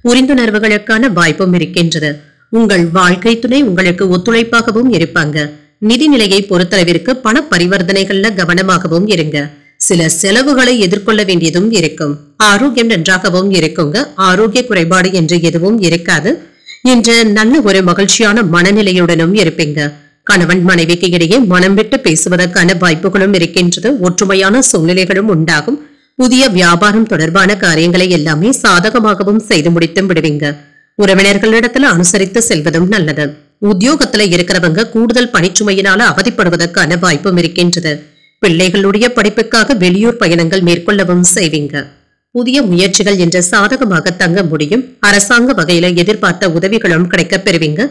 [SPEAKER 1] புரிந்துணர்வுகளுக்கான வாய்ப்பும் இருக்கின்றது. உங்கள் வாழ்க்கை துணை உங்களுக்கு ஒத்துழைப்பாகவும் இருப்பாங்க. நிதிநிலையை பொறுத்தளவிற்கு பண பரிவர்த்தனைகள்ல கவனமாகவும் இருங்க. சில செலவுகளை எதிர்கொள்ள வேண்டியதும் இருக்கும். ஆரோக்கியம் நன்றாகவும் இருக்குங்க. ஆரோக்கிய குறைபாடு என்று எதுவும் இருக்காது. இன்று நல்ல ஒரு மகிழ்ச்சியான மனநிலையுடனும் இருப்பீங்க. கணவன் மனைவிக்கு இடையே மனம் விட்டு பேசுவதற்கான வாய்ப்புகளும் இருக்கின்றது. ஒற்றுமையான சூழ்நிலைகளும் உண்டாகும். புதிய வியாபாரம் தொடர்பான காரியங்களை எல்லாமே சாதகமாகவும் செய்து முடித்தும் விடுவீங்க. உறவினர்களிடத்துல அனுசரித்து செல்வதும் நல்லது. உத்தியோகத்துல இருக்கிறவங்க கூடுதல் பணிச்சுமையினால அவதிப்படுவதற்கான வாய்ப்பும் இருக்கின்றது. பிள்ளைகளுடைய படிப்புக்காக வெளியூர் பயணங்கள் மேற்கொள்ளவும் செய்வீங்க. புதிய முயற்சிகள் என்று சாதகமாக தங்க முடியும். அரசாங்க வகையில எதிர்பார்த்த உதவிகளும் கிடைக்கப் பெறுவீங்க.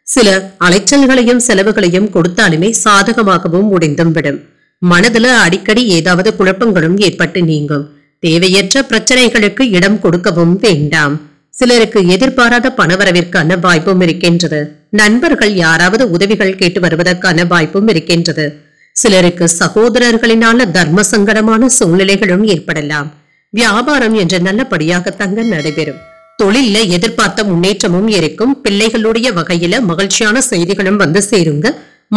[SPEAKER 1] சில அலைச்சல்களையும் செலவுகளையும் கொடுத்தாலுமே சாதகமாகவும் முடிந்தும் விடும். மனதுல அடிக்கடி ஏதாவது குழப்பங்களும் ஏற்பட்டு நீங்கும். தேவையற்ற பிரச்சனைகளுக்கு இடம் கொடுக்கவும் வேண்டாம். சிலருக்கு எதிர்பாராத பணவரவிற்கான வாய்ப்பும் இருக்கின்றது. நண்பர்கள் யாராவது உதவிகள் கேட்டு வருவதற்கான வாய்ப்பும் இருக்கின்றது. சிலருக்கு சகோதரர்களினால தர்ம சங்கடமான சூழ்நிலைகளும் ஏற்படலாம். வியாபாரம் என்று நல்லபடியாக தங்க நடைபெறும். தொழில எதிர்பார்த்த முன்னேற்றமும் இருக்கும். பிள்ளைகளுடைய வகையில மகிழ்ச்சியான செய்திகளும் வந்து சேருங்க.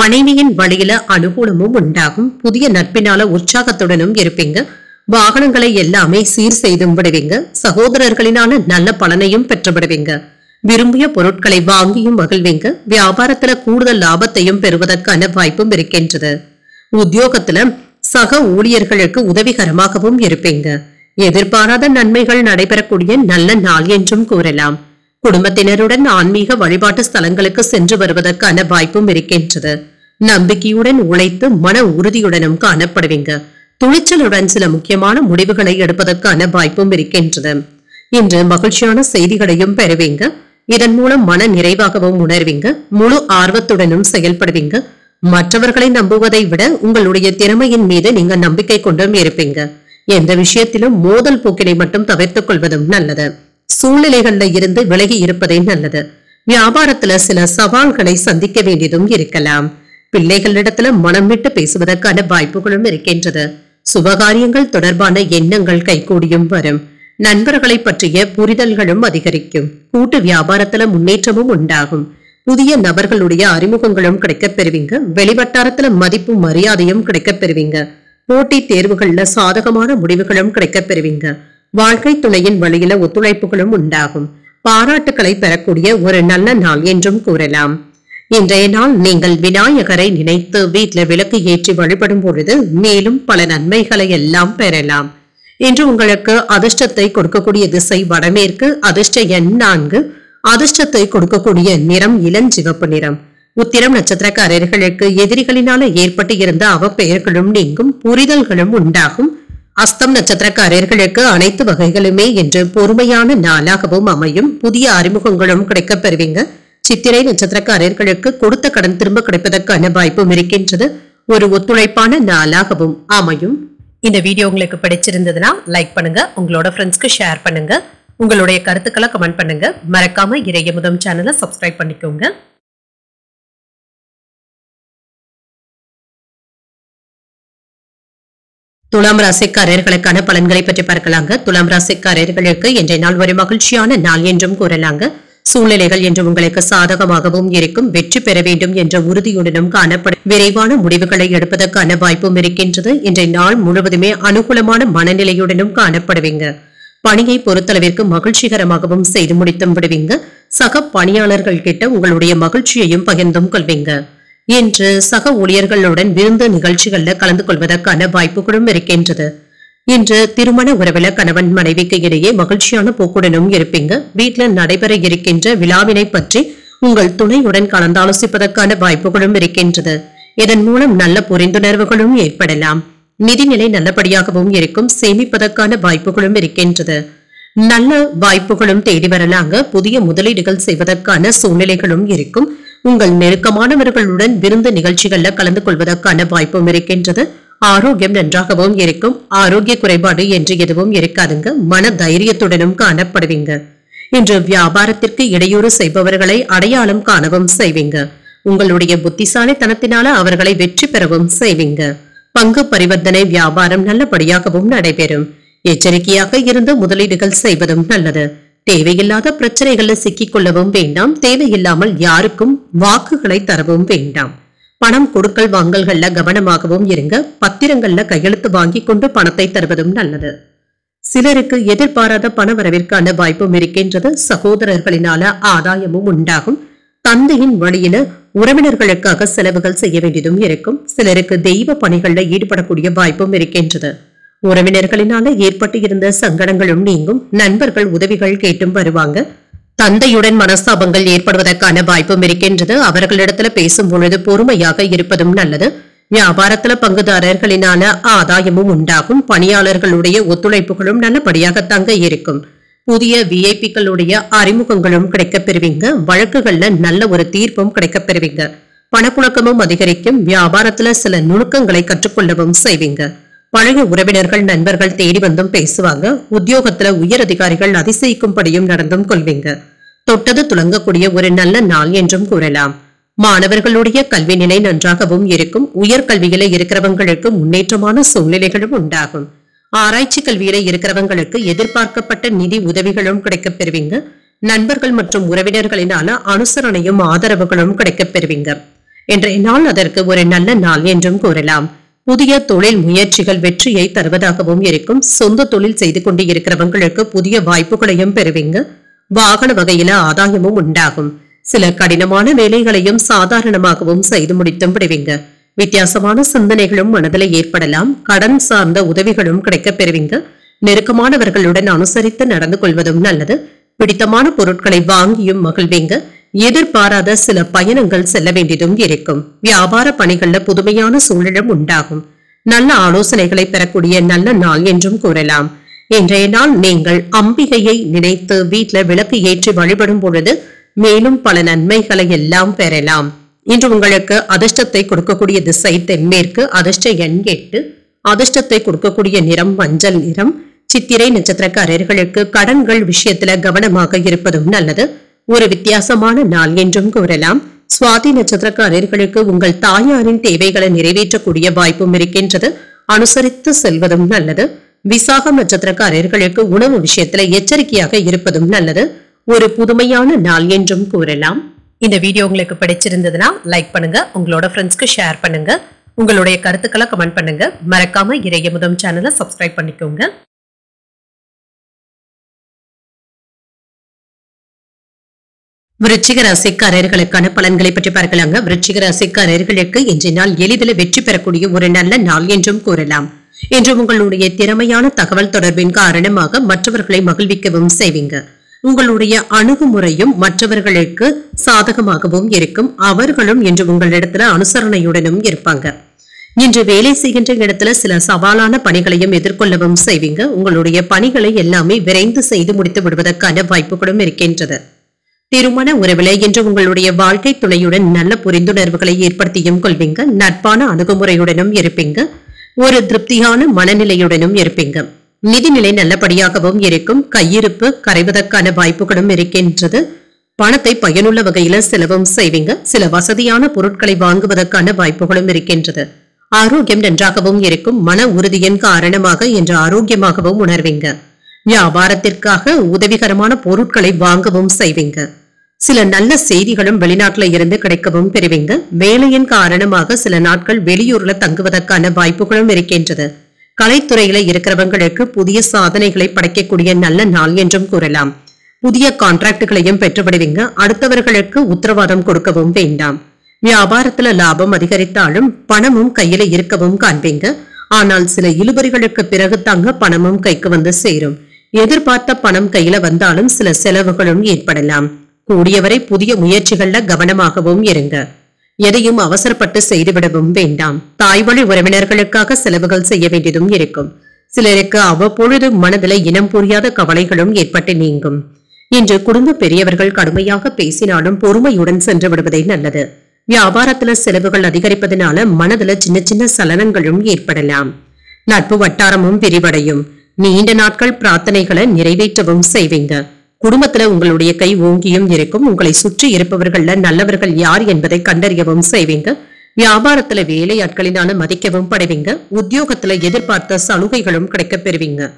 [SPEAKER 1] மனைவியின் வழியில அனுகூலமும் உண்டாகும். புதிய நட்பினால உற்சாகத்துடனும் இருப்பீங்க. வாகனங்களை எல்லாமே சீர் செய்தும் விடுவீங்க. சகோதரர்களினால நல்ல பலனையும் பெற்றுவிடுவீங்க. விரும்பிய பொருட்களை வாங்கியும் மகிழ்வீங்க. வியாபாரத்துல கூடுதல் லாபத்தையும் பெறுவதற்கான வாய்ப்பும் இருக்கின்றது. உத்தியோகத்துல சக ஊழியர்களுக்கு உதவிகரமாகவும் இருப்பீங்க. எதிர்பாராத நன்மைகள் நடைபெறக்கூடிய நல்ல நாள் என்றும் கூறலாம். குடும்பத்தினருடன் ஆன்மீக வழிபாட்டு ஸ்தலங்களுக்கு சென்று வருவதற்கான வாய்ப்பும் இருக்கின்றது. நம்பிக்கையுடன் உழைத்து மன உறுதியுடனும் காணப்படுவீங்க. துணிச்சலுடன் சில முக்கியமான முடிவுகளை எடுப்பதற்கான வாய்ப்பும் இருக்கின்றது. இன்று மகிழ்ச்சியான செய்திகளையும் பெறுவீங்க. இதன் மூலம் மன நிறைவாகவும் உணர்வீங்க. முழு ஆர்வத்துடனும் செயல்படுவீங்க. மற்றவர்களை நம்புவதை விட உங்களுடைய திறமையின் மீது நீங்க நம்பிக்கை கொண்டும் இருப்பீங்க. எந்த விஷயத்திலும் மோதல் போக்கினை மட்டும் தவிர்த்துக் கொள்வதும் நல்லது. சூழ்நிலைகள்ல இருந்து விலகி இருப்பதே நல்லது. வியாபாரத்துல சில சவால்களை சந்திக்க வேண்டியதும் இருக்கலாம். பிள்ளைகளிடத்துல மனம் விட்டு பேசுவதற்கான வாய்ப்புகளும் இருக்கின்றது. சுபகாரியங்கள் தொடர்பான எண்ணங்கள் கைகூடியும் வரும். நண்பர்களை பற்றிய புரிதல்களும் அதிகரிக்கும். கூட்டு வியாபாரத்துல முன்னேற்றமும் உண்டாகும். புதிய நபர்களுடைய அறிமுகங்களும் கிடைக்கப் பெறுவீங்க. வெளிவட்டாரத்துல மதிப்பும் மரியாதையும் கிடைக்கப் பெறுவீங்க. போட்டி தேர்வுகள்ல சாதகமான முடிவுகளும் கிடைக்கப் பெறுவீங்க. வாழ்க்கை துணையின் வழியில ஒத்துழைப்புகளும் உண்டாகும். பாராட்டுக்களை பெறக்கூடிய ஒரு நல்ல நாள் என்றும் கூறலாம். இன்றைய நாள் நீங்கள் விநாயகரை நினைத்து வீட்டுல விளக்கு ஏற்றி வழிபடும் பொழுது மேலும் பல நன்மைகளை எல்லாம் பெறலாம். இன்று உங்களுக்கு அதிர்ஷ்டத்தை கொடுக்கக்கூடிய திசை வடமேற்கு. அதிர்ஷ்ட எண் 4. அதிர்ஷ்டத்தை கொடுக்கக்கூடிய நிறம் இளஞ்சிவப்பு நிறம். உத்திரம் நட்சத்திரக்காரர்களுக்கு எதிரிகளினால ஏற்பட்டு இருந்த அவப்பெயர்களும் நீங்கும். புரிதல்களும் உண்டாகும். அஸ்தம் நட்சத்திரக்காரர்களுக்கு அனைத்து வகைகளுமே என்று பொறுமையான நாளாகவும் அமையும். புதிய அறிமுகங்களும் கிடைக்கப் பெறுவீங்க. சித்திரை நட்சத்திரக்காரர்களுக்கு கொடுத்த கடன் திரும்ப கிடைப்பதற்கான வாய்ப்பும் இருக்கின்றது. ஒரு ஒத்துழைப்பான நாளாகவும் அமையும். இந்த வீடியோ உங்களுக்கு பிடிச்சிருந்ததுன்னா லைக் பண்ணுங்க, உங்களோட ஃப்ரெண்ட்ஸ்க்கு ஷேர் பண்ணுங்க, உங்களுடைய கருத்துக்களை கமெண்ட் பண்ணுங்க. மறக்காம இறையமுதம் சேனலை சப்ஸ்கிரைப் பண்ணிக்கோங்க. துலாம் ராசிக்காரர்களுக்கான பலன்களை பற்றி பார்க்கலாங்க. துலாம் ராசிக்காரர்களுக்கு இன்றைய நாள் ஒரு மகிழ்ச்சியான நாள் என்றும் கூறலாங்க. சூழ்நிலைகள் என்று உங்களுக்கு சாதகமாகவும் இருக்கும். வெற்றி பெற வேண்டும் என்ற உறுதியுடனும் காணப்படும். விரைவான முடிவுகளை எடுப்பதற்கான வாய்ப்பும் இருக்கின்றது. இன்றைய நாள் முழுவதுமே அனுகூலமான மனநிலையுடனும் காணப்படுவீங்க. பணியை பொறுத்தளவிற்கு மகிழ்ச்சிகரமாகவும் செய்து முடித்தும் விடுவீங்க. சக பணியாளர்கள் கிட்ட உங்களுடைய மகிழ்ச்சியையும் பகிர்ந்தும் கொள்வீங்க. இன்று சக ஊழியர்களுடன் விருந்து நிகழ்ச்சிகள்ல கலந்து கொள்வதற்கான வாய்ப்புகளும் இருக்கின்றது. இன்று திருமண உறவுல கணவன் மனைவிக்கு இடையே மகிழ்ச்சியான போக்குடனும் இருப்பீங்க. வீட்டில் நடைபெற இருக்கின்ற விழாவினை பற்றி உங்கள் துணையுடன் கலந்தாலோசிப்பதற்கான வாய்ப்புகளும் இருக்கின்றது. இதன் மூலம் நல்ல புரிந்துணர்வுகளும் ஏற்படலாம். நிதிநிலை நல்லபடியாகவும் இருக்கும். சேமிப்பதற்கான வாய்ப்புகளும் இருக்கின்றது. நல்ல வாய்ப்புகளும் தேடி வரலாங்க. புதிய முதலீடுகள் செய்வதற்கான சூழ்நிலைகளும் இருக்கும். உங்கள் நெருக்கமானவர்களுடன் விருந்து நிகழ்ச்சிகள்ல கலந்து கொள்வதற்கான வாய்ப்பும் இருக்கின்றது. ஆரோக்கியம் நன்றாகவும் இருக்கும். ஆரோக்கிய குறைபாடு என்று எதுவும் இருக்காதுங்க. மன தைரியத்துடனும் காணப்படுவீங்க. இன்று வியாபாரத்திற்கு இடையூறு செய்பவர்களை அடையாளம் காணவும் செய்வீங்க. உங்களுடைய புத்திசாலித்தனத்தினால அவர்களை வெற்றி பெறவும் செய்வீங்க. பங்கு பரிவர்த்தனை வியாபாரம் நல்லபடியாகவும் நடைபெறும். எச்சரிக்கையாக இருந்து முதலீடுகள் செய்வதும் நல்லது. தேவையில்லாத பிரச்சனைகள்ல சிக்கிக் கொள்ளவும் வேண்டாம். தேவையில்லாமல் யாருக்கும் வாக்குகளை தரவும் வேண்டாம். பணம் கொடுக்கல் வாங்கல்கள்ல கவனமாகவும் இருங்க. பத்திரங்கள்ல கையெழுத்து வாங்கி கொண்டு பணத்தை தருவதும் நல்லது. சிலருக்கு எதிர்பாராத பண வரவிற்கான வாய்ப்பும் இருக்கின்றது. சகோதரர்களினால ஆதாயமும் உண்டாகும். தந்தையின் வழியில உறவினர்களுக்காக செலவுகள் செய்ய வேண்டியதும் இருக்கும். சிலருக்கு தெய்வ பணிகள்ல ஈடுபடக்கூடிய வாய்ப்பும் இருக்கின்றது. உறவினர்களினால ஏற்பட்டு இருந்த சங்கடங்களும் நீங்கும். நண்பர்கள் உதவிகள் கேட்டும் வருவாங்க. தந்தையுடன் மனஸ்தாபங்கள் ஏற்படுவதற்கான வாய்ப்பும் இருக்கின்றது. அவர்களிடத்துல பேசும் பொழுது பொறுமையாக இருப்பதும் நல்லது. வியாபாரத்துல பங்குதாரர்களினால ஆதாயமும் உண்டாகும். பணியாளர்களுடைய ஒத்துழைப்புகளும் நல்லபடியாக தங்க இருக்கும். புதிய விஐபிக்களுடைய அறிமுகங்களும் கிடைக்கப் பெறுவீங்க. வழக்குகள்ல நல்ல ஒரு தீர்ப்பும் கிடைக்கப் பெறுவீங்க. பணப்புழக்கமும் அதிகரிக்கும். வியாபாரத்துல சில நுணுக்கங்களை கற்றுக்கொள்ளவும் செய்வீங்க. பழைய உறவினர்கள் நண்பர்கள் தேடி வந்தும் பேசுவாங்க. உத்தியோகத்துல உயர் அதிகாரிகள் அதிசயிக்கும்படியும் நடந்தும் கொள்வீங்க. தொட்டது துளங்கக்கூடிய ஒரு நல்ல நாள் என்றும் கூறலாம். மாணவர்களுடைய கல்வி நிலை நன்றாகவும் இருக்கும். உயர்கல்வியில இருக்கிறவங்களுக்கு முன்னேற்றமான சூழ்நிலைகளும் உண்டாகும். ஆராய்ச்சி கல்வியில இருக்கிறவங்களுக்கு எதிர்பார்க்கப்பட்ட நிதி உதவிகளும் கிடைக்கப் பெறுவீங்க. நண்பர்கள் மற்றும் உறவினர்களினால அனுசரணையும் ஆதரவுகளும் கிடைக்கப் பெறுவீங்க. இன்றைய நாள் அதற்கு ஒரு நல்ல நாள் என்றும் கூறலாம். புதிய தொழில் முயற்சிகள் வெற்றியை தருவதாகவும் இருக்கும். சொந்த தொழில் செய்து கொண்டு இருக்கிறவங்களுக்கு புதிய வாய்ப்புகளையும் பெறுவீங்க. வாகன வகையில ஆதாயமும் உண்டாகும். சில கடினமான வேலைகளையும் சாதாரணமாகவும் செய்து முடித்தும் விடுவீங்க. வித்தியாசமான சிந்தனைகளும் மனதில் ஏற்படலாம். கடன் சார்ந்த உதவிகளும் கிடைக்கப் பெறுவீங்க. நெருக்கமானவர்களுடன் அனுசரித்து நடந்து கொள்வதும் நல்லது. பிடித்தமான பொருட்களை வாங்கியும் மகிழ்வீங்க. எதிர்பாராத சில பயணங்கள் செல்ல வேண்டியதும் இருக்கும். வியாபார பணிகள்ல புதுமையான சூழலும் உண்டாகும். நல்ல ஆலோசனைகளை பெறக்கூடிய நல்ல நாள் என்றும் கூறலாம். இன்றைய நாள் நீங்கள் அம்பிகையை நினைத்து வீட்டுல விளக்கு ஏற்றி வழிபடும் பொழுது மேலும் பல நன்மைகளை எல்லாம் பெறலாம். இன்று உங்களுக்கு அதிர்ஷ்டத்தை கொடுக்கக்கூடிய திசை தென்மேற்கு. அதிர்ஷ்ட எண் 8. அதிர்ஷ்டத்தை கொடுக்கக்கூடிய நிறம் மஞ்சள் நிறம். சித்திரை நட்சத்திரக்காரர்களுக்கு கடன்கள் விஷயத்துல கவனமாக இருப்பதும் நல்லது. ஒரு வித்தியாசமான நாள் என்றும் கூறலாம். சுவாதி நட்சத்திரக்காரர்களுக்கு உங்கள் தாயாரின் தேவைகளை நிறைவேற்றக்கூடிய வாய்ப்பும் இருக்கின்றது. அனுசரித்து செல்வதும் நல்லது. விசாகம் நட்சத்திரக்காரர்களுக்கு உணவு விஷயத்துல எச்சரிக்கையாக இருப்பதும் நல்லது. ஒரு புதுமையான நாள் என்றும் கூறலாம். இந்த வீடியோ உங்களுக்கு பிடிச்சிருந்ததுன்னா லைக் பண்ணுங்க, உங்களோட ஃப்ரெண்ட்ஸ்க்கு ஷேர் பண்ணுங்க, உங்களுடைய கருத்துக்களை கமெண்ட் பண்ணுங்க. மறக்காம இறையமுதம் சேனலை சப்ஸ்கிரைப் பண்ணிக்கோங்க. விருச்சிக ராசிக்காரர்களுக்கான பலன்களை பற்றி பார்க்கலாங்க. விருச்சிக ராசிக்காரர்களுக்கு இன்றைய நாள் எளிதில் வெற்றி பெறக்கூடிய ஒரு நல்ல நாள் என்றும் கூறலாம். இன்று உங்களுடைய திறமையான தகவல் தொடர்பின் காரணமாக மற்றவர்களை மகிழ்விக்கவும் செய்வீங்க. உங்களுடைய அணுகுமுறையும் மற்றவர்களுக்கு சாதகமாகவும் இருக்கும். அவர்களும் இன்று உங்களிடத்துல அனுசரணையுடனும் இருப்பாங்க. இன்று வேலை செய்கின்ற இடத்துல சில சவாலான பணிகளையும் எதிர்கொள்ளவும் செய்வீங்க. உங்களுடைய பணிகளை எல்லாமே விரைந்து செய்து முடித்து விடுவதற்கான வாய்ப்புகளும் இருக்கின்றது. திருமண உறவில இன்று உங்களுடைய வாழ்க்கை துணையுடன் நல்ல புரிந்துணர்வுகளை ஏற்படுத்தியும் கொள்வீங்க. நட்பான அணுகுமுறையுடனும் இருப்பீங்க. ஒரு திருப்தியான மனநிலையுடனும் இருப்பீங்க. நிதிநிலை நல்லபடியாகவும் இருக்கும். கையிருப்பு கரைவதற்கான வாய்ப்புகளும் இருக்கின்றது. பணத்தை பயனுள்ள வகையில செலவும் செய்வீங்க. சில வசதியான பொருட்களை வாங்குவதற்கான வாய்ப்புகளும் இருக்கின்றது. ஆரோக்கியம் நன்றாகவும் இருக்கும். மன உறுதியின் காரணமாக இன்று ஆரோக்கியமாகவும் உணர்வீங்க. வியாபாரத்திற்காக உதவிகரமான பொருட்களை வாங்கவும் செய்வீங்க. சில நல்ல செய்திகளும் வெளிநாட்டுல இருந்து கிடைக்கவும் பெறுவீங்க. வேலையின் காரணமாக சில நாட்கள் வெளியூர்ல தங்குவதற்கான வாய்ப்புகளும் இருக்கின்றது. கலைத்துறையில இருக்கிறவங்களுக்கு புதிய சாதனைகளை படைக்கக்கூடிய நல்ல நாள் என்றும் கூறலாம். புதிய கான்ட்ராக்டுகளையும் பெற்றுவிடுவீங்க. அடுத்தவர்களுக்கு உத்தரவாதம் கொடுக்கவும் வேண்டாம். வியாபாரத்துல லாபம் அதிகரித்தாலும் பணமும் கையில இருக்கவும் காண்பீங்க. ஆனால் சில இழுபறிகளுக்கு பிறகு தாங்க பணமும் கைக்கு வந்து சேரும். எதிர்பார்த்த பணம் கையில வந்தாலும் சில செலவுகளும் ஏற்படலாம். கூடியவரை புதிய முயற்சிகள்ல கவனமாகவும் இருங்க. எதையும் அவசரப்பட்டு செய்துவிடவும் வேண்டாம். தாய்வழி உறவினர்களுக்காக செலவுகள் செய்ய வேண்டியதும் இருக்கும். சிலருக்கு அவ்வப்பொழுது மனதில் இனம் புரியாத கவலைகளும் ஏற்பட்டு நீங்கும். இன்று குடும்ப பெரியவர்கள் கடுமையாக பேசினாலும் பொறுமையுடன் சென்று விடுவதே நல்லது. வியாபாரத்துல செலவுகள் அதிகரிப்பதனால மனதுல சின்ன சின்ன சலனங்களும் ஏற்படலாம். நட்பு வட்டாரமும் விரிவடையும். நீண்ட நாட்கள் பிரார்த்தனைகளை நிறைவேற்றவும் செய்வீங்க. குடும்பத்துல உங்களுடைய கை ஓங்கியும் இருக்கும். உங்களை சுற்றி இருப்பவர்கள்ல நல்லவர்கள் யார் என்பதை கண்டறியவும் செய்வீங்க. வியாபாரத்துல வேலையாட்களினால மதிக்கவும் படுவீங்க. உத்தியோகத்துல எதிர்பார்த்த சலுகைகளும் கிடைக்க பெறுவீங்க.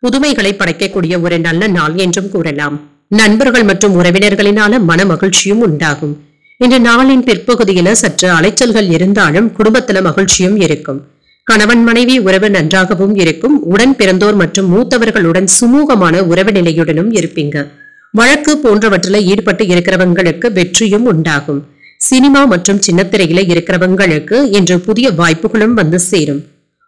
[SPEAKER 1] புதுமைகளை படைக்கக்கூடிய ஒரு நல்ல நாள் என்றும் கூறலாம். நண்பர்கள் மற்றும் உறவினர்களினால மன மகிழ்ச்சியும் உண்டாகும். இன்று நாளின் பிற்பகுதியில சற்று அலைச்சல்கள் இருந்தாலும் குடும்பத்துல மகிழ்ச்சியும் இருக்கும். கணவன் மனைவி உறவு நன்றாகவும் இருக்கும். உடன் பிறந்தோர் மற்றும் மூத்தவர்களுடன் சுமூகமான உறவு நிலையுடனும் இருப்பீங்க. வழக்கு போன்றவற்றில் ஈடுபட்டு இருக்கிறவங்களுக்கு வெற்றியும் உண்டாகும். சினிமா மற்றும் சின்னத்திரையில இருக்கிறவங்களுக்கு இன்று புதிய வாய்ப்புகளும் வந்து சேரும்.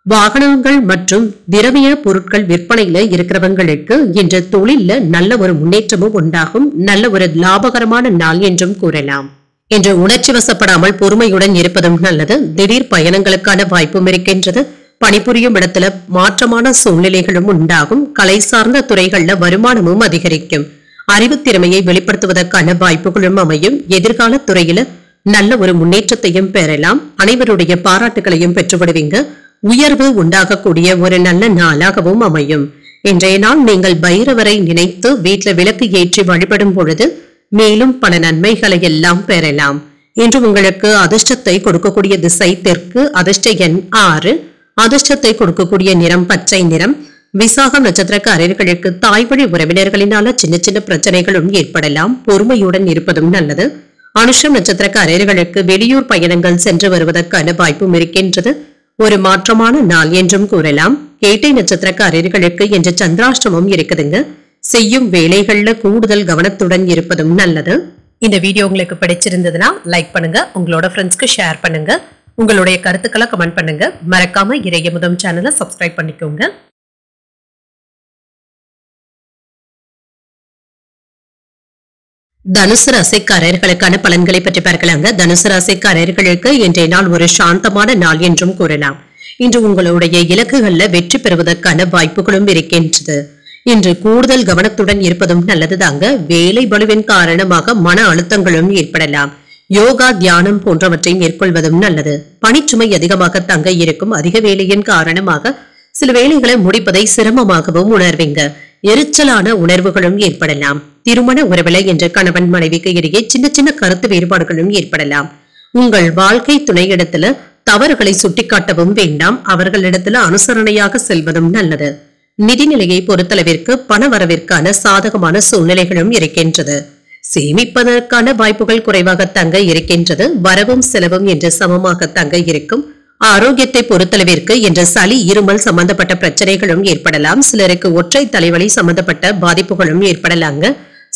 [SPEAKER 1] வாகனங்கள் மற்றும் திரவிய பொருட்கள் விற்பனையில இருக்கிறவங்களுக்கு இன்று தொழில நல்ல ஒரு முன்னேற்றமும் உண்டாகும். நல்ல ஒரு லாபகரமான நாள் என்றும் கூறலாம். இன்று உணர்ச்சி வசப்படாமல் பொறுமையுடன் இருப்பதும் நல்லது. திடீர் பயணங்களுக்கான வாய்ப்பும் இருக்கின்றது. பணிபுரியும் இடத்துல மாற்றமான சூழ்நிலைகளும் உண்டாகும். கலை சார்ந்த துறைகள்ல வருமானமும் அதிகரிக்கும். அறிவு திறமையை வெளிப்படுத்துவதற்கான வாய்ப்புகளும் அமையும். எதிர்கால துறையில நல்ல ஒரு முன்னேற்றத்தையும் பெறலாம். அனைவருடைய பாராட்டுகளையும் பெற்றுவிடுவீங்க. உயர்வு உண்டாகக்கூடிய ஒரு நல்ல நாளாகவும் அமையும். இன்றைய நாள் நீங்கள் பைரவரை நினைத்து வீட்டில் விளக்கு ஏற்றி வழிபடும் பொழுது மேலும் பல நன்மைகளை எல்லாம் பெறலாம். இன்று உங்களுக்கு அதிர்ஷ்டத்தை கொடுக்கக்கூடிய திசை தெற்கு. அதிர்ஷ்ட எண் 6. அதிர்ஷ்டத்தை கொடுக்கக்கூடிய நிறம் பச்சை நிறம். விசாகம் நட்சத்திரக்காரர்களுக்கு தாய்வழி உறவினர்களினால சின்ன சின்ன பிரச்சனைகளும் ஏற்படலாம். பொறுமையுடன் இருப்பதும் நல்லது. அனுஷம் நட்சத்திரக்காரர்களுக்கு வெளியூர் பயணங்கள் சென்று வருவதற்கான வாய்ப்பும் இருக்கின்றது. ஒரு மாற்றமான நாள் என்றும் கூறலாம். கேட்டை நட்சத்திரக்காரர்களுக்கு இன்று சந்திராஷ்டமம் இருக்குதுங்க. செய்யும் வேலைகள்ல கூடுதல் கவனத்துடன் இருப்பதும் நல்லது. இந்த வீடியோ உங்களுக்கு பிடிச்சிருந்ததுன்னா லைக் பண்ணுங்க, உங்களோட ஃப்ரெண்ட்ஸ்க்கு ஷேர் பண்ணுங்க, உங்களுடைய கருத்துக்களை கமெண்ட் பண்ணுங்க. மறக்காம இறையமுதம் சேனலை சப்ஸ்கிரைப் பண்ணிக்கோங்க. தனுசு ராசிக்காரர்களுக்கான பலன்களை பற்றி பார்க்கலாங்க. தனுசு ராசிக்காரர்களுக்கு இன்றைய நாள் ஒரு சாந்தமான நாள் என்றும் கூறலாம். இன்று உங்களுடைய இலக்குகள்ல வெற்றி பெறுவதற்கான வாய்ப்புகளும் இருக்கின்றது. இன்று கூடுதல் கவனத்துடன் இருப்பதும் நல்லதுதாங்க. வேலை பளுவின் காரணமாக மன அழுத்தங்களும் ஏற்படலாம். யோகா, தியானம் போன்றவற்றை மேற்கொள்வதும் நல்லது. பணிச்சுமை அதிகமாக தங்க இருக்கும். அதிக வேலையின் காரணமாக சில வேலைகளை முடிப்பதை சிரமமாகவும் உணர்வீங்க. எரிச்சலான உணர்வுகளும் ஏற்படலாம். திருமண உறவில என்ற கணவன் மனைவிக்கு இடையே சின்ன சின்ன கருத்து வேறுபாடுகளும் ஏற்படலாம். உங்கள் வாழ்க்கை துணையிடத்துல தவறுகளை சுட்டிக்காட்டவும் வேண்டாம். அவர்களிடத்துல அனுசரணையாக செல்வதும் நல்லது. நிதிநிலையை பொறுத்தளவிற்கு பண வரவிற்கான சாதகமான சூழ்நிலைகளும் இருக்கின்றது. சேமிப்பதற்கான வாய்ப்புகள் குறைவாக தங்க இருக்கின்றது. வரவும் செலவும் என்று சமமாக தங்க இருக்கும். ஆரோக்கியத்தை பொறுத்தளவிற்கு என்ற சளி, இருமல் சம்பந்தப்பட்ட பிரச்சனைகளும் ஏற்படலாம். சிலருக்கு ஒற்றை தலைவலி சம்பந்தப்பட்ட பாதிப்புகளும் ஏற்படலாங்க.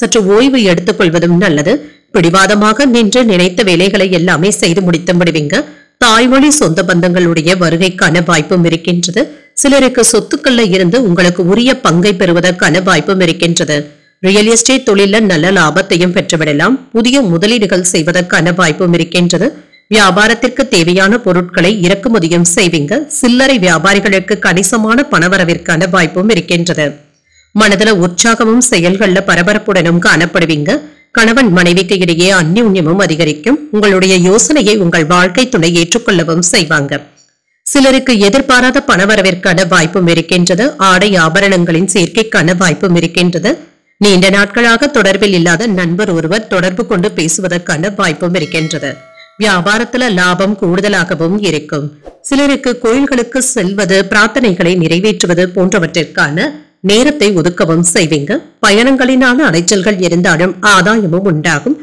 [SPEAKER 1] சற்று ஓய்வு எடுத்துக் கொள்வதும் நல்லது. பிடிவாதமாக நின்று நினைத்த வேலைகளை எல்லாமே செய்து முடித்து விடுவீங்க. தாய்மொழி சொந்த பந்தங்களுடைய வருகைக்கான வாய்ப்பும் இருக்கின்றது. சிலருக்கு சொத்துக்கள்ல இருந்து உங்களுக்கு உரிய பங்கை பெறுவதற்கான வாய்ப்பும் இருக்கின்றது. ரியல் எஸ்டேட் தொழில நல்ல லாபத்தையும் பெற்றுவிடலாம். புதிய முதலீடுகள் செய்வதற்கான வாய்ப்பும் இருக்கின்றது. வியாபாரத்திற்கு தேவையான பொருட்களை இறக்குமதியும் செய்வீங்க. சில்லறை வியாபாரிகளுக்கு கணிசமான பணவரவிற்கான வாய்ப்பும் இருக்கின்றது. மனதில உற்சாகமும் செயல்கள்ல பரபரப்புடனும் காணப்படுவீங்க. கணவன் மனைவிக்கு இடையே அந்யோன்யமும் அதிகரிக்கும். உங்களுடைய யோசனையை உங்கள் வாழ்க்கை துணை ஏற்றுக்கொள்ளவும் செய்வாங்க. சிலருக்கு எதிர்பாராத பணவரவிற்கான வாய்ப்பும் இருக்கின்றது. ஆடை ஆபரணங்களின் சேர்க்கைக்கான வாய்ப்பும் இருக்கின்றது. நீண்ட நாட்களாக தொடர்பில் இல்லாத நண்பர் ஒருவர் தொடர்பு கொண்டு பேசுவதற்கான வாய்ப்பும் இருக்கின்றது. வியாபாரத்துல லாபம் கூடுதலாகவும் இருக்கும். சிலருக்கு கோயில்களுக்கு செல்வது, பிரார்த்தனைகளை நிறைவேற்றுவது போன்றவற்றிற்கான நேரத்தை ஒதுக்கவும் செய்வீங்க. பயணங்களினால அலைச்சல்கள் இருந்தாலும் ஆதாயமும் உண்டாகும்.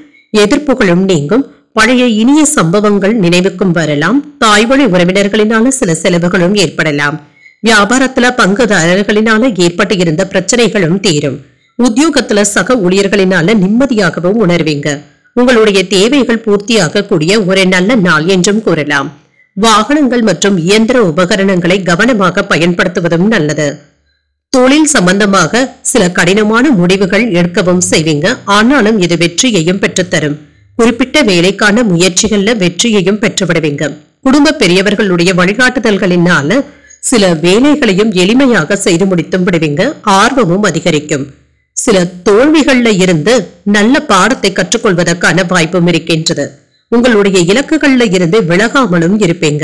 [SPEAKER 1] எதிர்ப்புகளும் நீங்கும். பழைய இனிய சம்பவங்கள் நினைவுக்கும் வரலாம். தாய்வழி உறவினர்களினால சில செலவுகளும் ஏற்படலாம். வியாபாரத்துல பங்குதாரர்களினால ஏற்பட்டு இருந்த பிரச்சனைகளும் தீரும். உத்தியோகத்துல சக ஊழியர்களினால நிம்மதியாகவும் உணர்வீங்க. உங்களுடைய தேவைகள் பூர்த்தியாக கூடிய ஒரு நல்ல நாள் என்றும் கூறலாம். வாகனங்கள் மற்றும் இயந்திர உபகரணங்களை கவனமாக பயன்படுத்துவதும் நல்லது. தொழில் சம்பந்தமாக சில கடினமான முடிவுகள் எடுக்கவும் செய்வீங்க. ஆனாலும் இது வெற்றியையும் பெற்றுத்தரும். குறிப்பிட்ட வேலைக்கான முயற்சிகள்ல வெற்றியையும் பெற்றுவிடுவீங்க. குடும்ப பெரியவர்களுடைய வழிகாட்டுதல்களினால சில வேலைகளையும் எளிமையாக செய்து முடித்தும் விடுவீங்க. ஆர்வமும் அதிகரிக்கும். சில தோல்விகள்ல இருந்து நல்ல பாடத்தை கற்றுக்கொள்வதற்கான வாய்ப்பும் இருக்கின்றது. உங்களுடைய இலக்குகள்ல இருந்து விலகாமலும் இருப்பீங்க.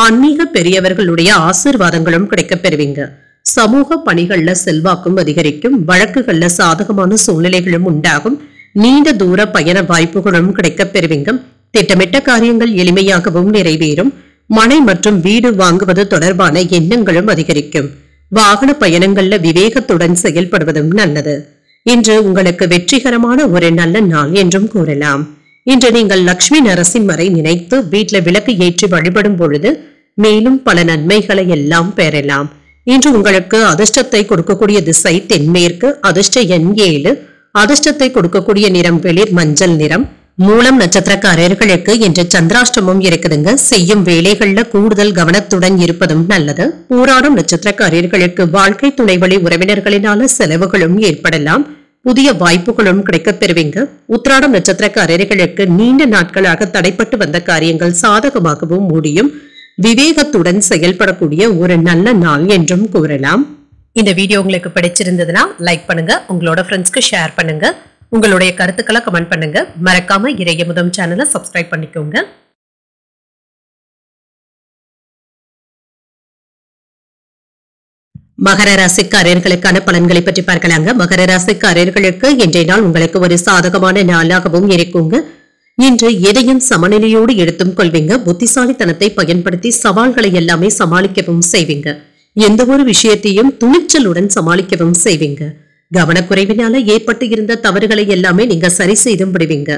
[SPEAKER 1] ஆன்மீக பெரியவர்களுடைய ஆசீர்வாதங்களும் கிடைக்கப் பெறுவீங்க. சமூக பணிகள்ல செல்வாக்கும் அதிகரிக்கும். வழக்குகள்ல சாதகமான சூழ்நிலைகளும் உண்டாகும். நீண்ட தூர பயண வாய்ப்புகளும் கிடைக்கப் பெறுவீங்க. திட்டமிட்ட காரியங்கள் எளிமையாகவும் நிறைவேறும். மனை மற்றும் வீடு வாங்குவது தொடர்பான எண்ணங்களும் அதிகரிக்கும். வாகன பயணங்கள்ல விவேகத்துடன் செயல்படுவதும் நல்லது. இன்று உங்களுக்கு வெற்றிகரமான ஒரு நல்ல நாள் என்றும் கூறலாம். இன்று நீங்கள் லட்சுமி நரசிம்மரை நினைத்து வீட்டில் விளக்கு ஏற்றி வழிபடும் பொழுது மேலும் பல நன்மைகளை எல்லாம் பெறலாம். இன்று உங்களுக்கு அதிர்ஷ்டத்தை கொடுக்கக்கூடிய திசை தென்மேற்கு. அதிர்ஷ்ட எண் 7. அதிர்ஷ்டத்தை கொடுக்கக்கூடிய நிறம் வெளிர் மஞ்சள் நிறம். மூலம் நட்சத்திரக்காரர்களுக்கு இன்று சந்திராஷ்டமம் இருக்குதுங்க. செய்யும் வேலைகள்ல கூடுதல் கவனத்துடன் இருப்பதும் நல்லது. பூராடம் நட்சத்திரக்காரர்களுக்கு வாழ்க்கை துணை வழி உறவினர்களினால செலவுகளும் ஏற்படலாம். புதிய வாய்ப்புகளும் கிடைக்கப் பெறுவீங்க. உத்திராடம் நட்சத்திரக்காரர்களுக்கு நீண்ட நாட்களாக தடைப்பட்டு வந்த காரியங்கள் சாதகமாகவும் முடியும். விவேகத்துடன் செயல்படக்கூடிய ஒரு நல்ல நாள் என்றும் கூறலாம். இந்த வீடியோ உங்களுக்கு பிடிச்சிருந்ததுன்னா லைக் பண்ணுங்க. உங்களோட ஃப்ரெண்ட்ஸ்க்கு ஷேர் பண்ணுங்க. உங்களுடைய கருத்துக்களை கமெண்ட் பண்ணுங்க. மறக்காம இறையமுதம் சேனலை சப்ஸ்கிரைப் பண்ணிக்கோங்க. மகர ராசிக்காரர்களுக்கான பலன்களை பற்றி பார்க்கலாங்க. மகர ராசிக்காரர்களுக்கு இன்றைய நாள் உங்களுக்கு ஒரு சாதகமான நாளாகவும் இருக்குங்க. இன்று எதையும் சமநிலையோடு எடுத்தும் கொள்வீங்க. புத்திசாலித்தனத்தை பயன்படுத்தி சவால்களை எல்லாமே சமாளிக்கவும் செய்வீங்க. எந்த ஒரு விஷயத்தையும் துணிச்சலுடன் சமாளிக்கவும் செய்வீங்க. கவனக்குறைவினால ஏற்பட்டு இருந்த தவறுகளை எல்லாமே நீங்க சரி செய்தும் விடுவீங்க.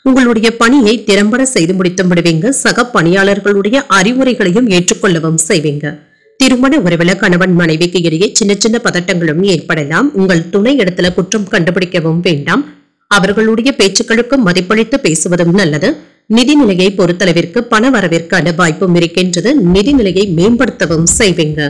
[SPEAKER 1] உங்களுடைய பணியை திறம்பட செய்து முடித்தும் விடுவீங்க. சக பணியாளர்களுடைய அறிவுரைகளையும் ஏற்றுக்கொள்ளவும் செய்வீங்க. திருமண உறவில கணவன் மனைவிக்கு இடையே சின்ன சின்ன பதட்டங்களும் ஏற்படலாம். உங்கள் துணை இடத்துல குற்றம் கண்டுபிடிக்கவும் வேண்டாம். அவர்களுடைய பேச்சுக்களுக்கும் மதிப்பளித்து பேசுவதும் நல்லது. நிதிநிலையை பொறுத்தளவிற்கு பண வரவிற்கான வாய்ப்பும் இருக்கின்றது. நிதிநிலையை மேம்படுத்தவும் செய்வீங்க.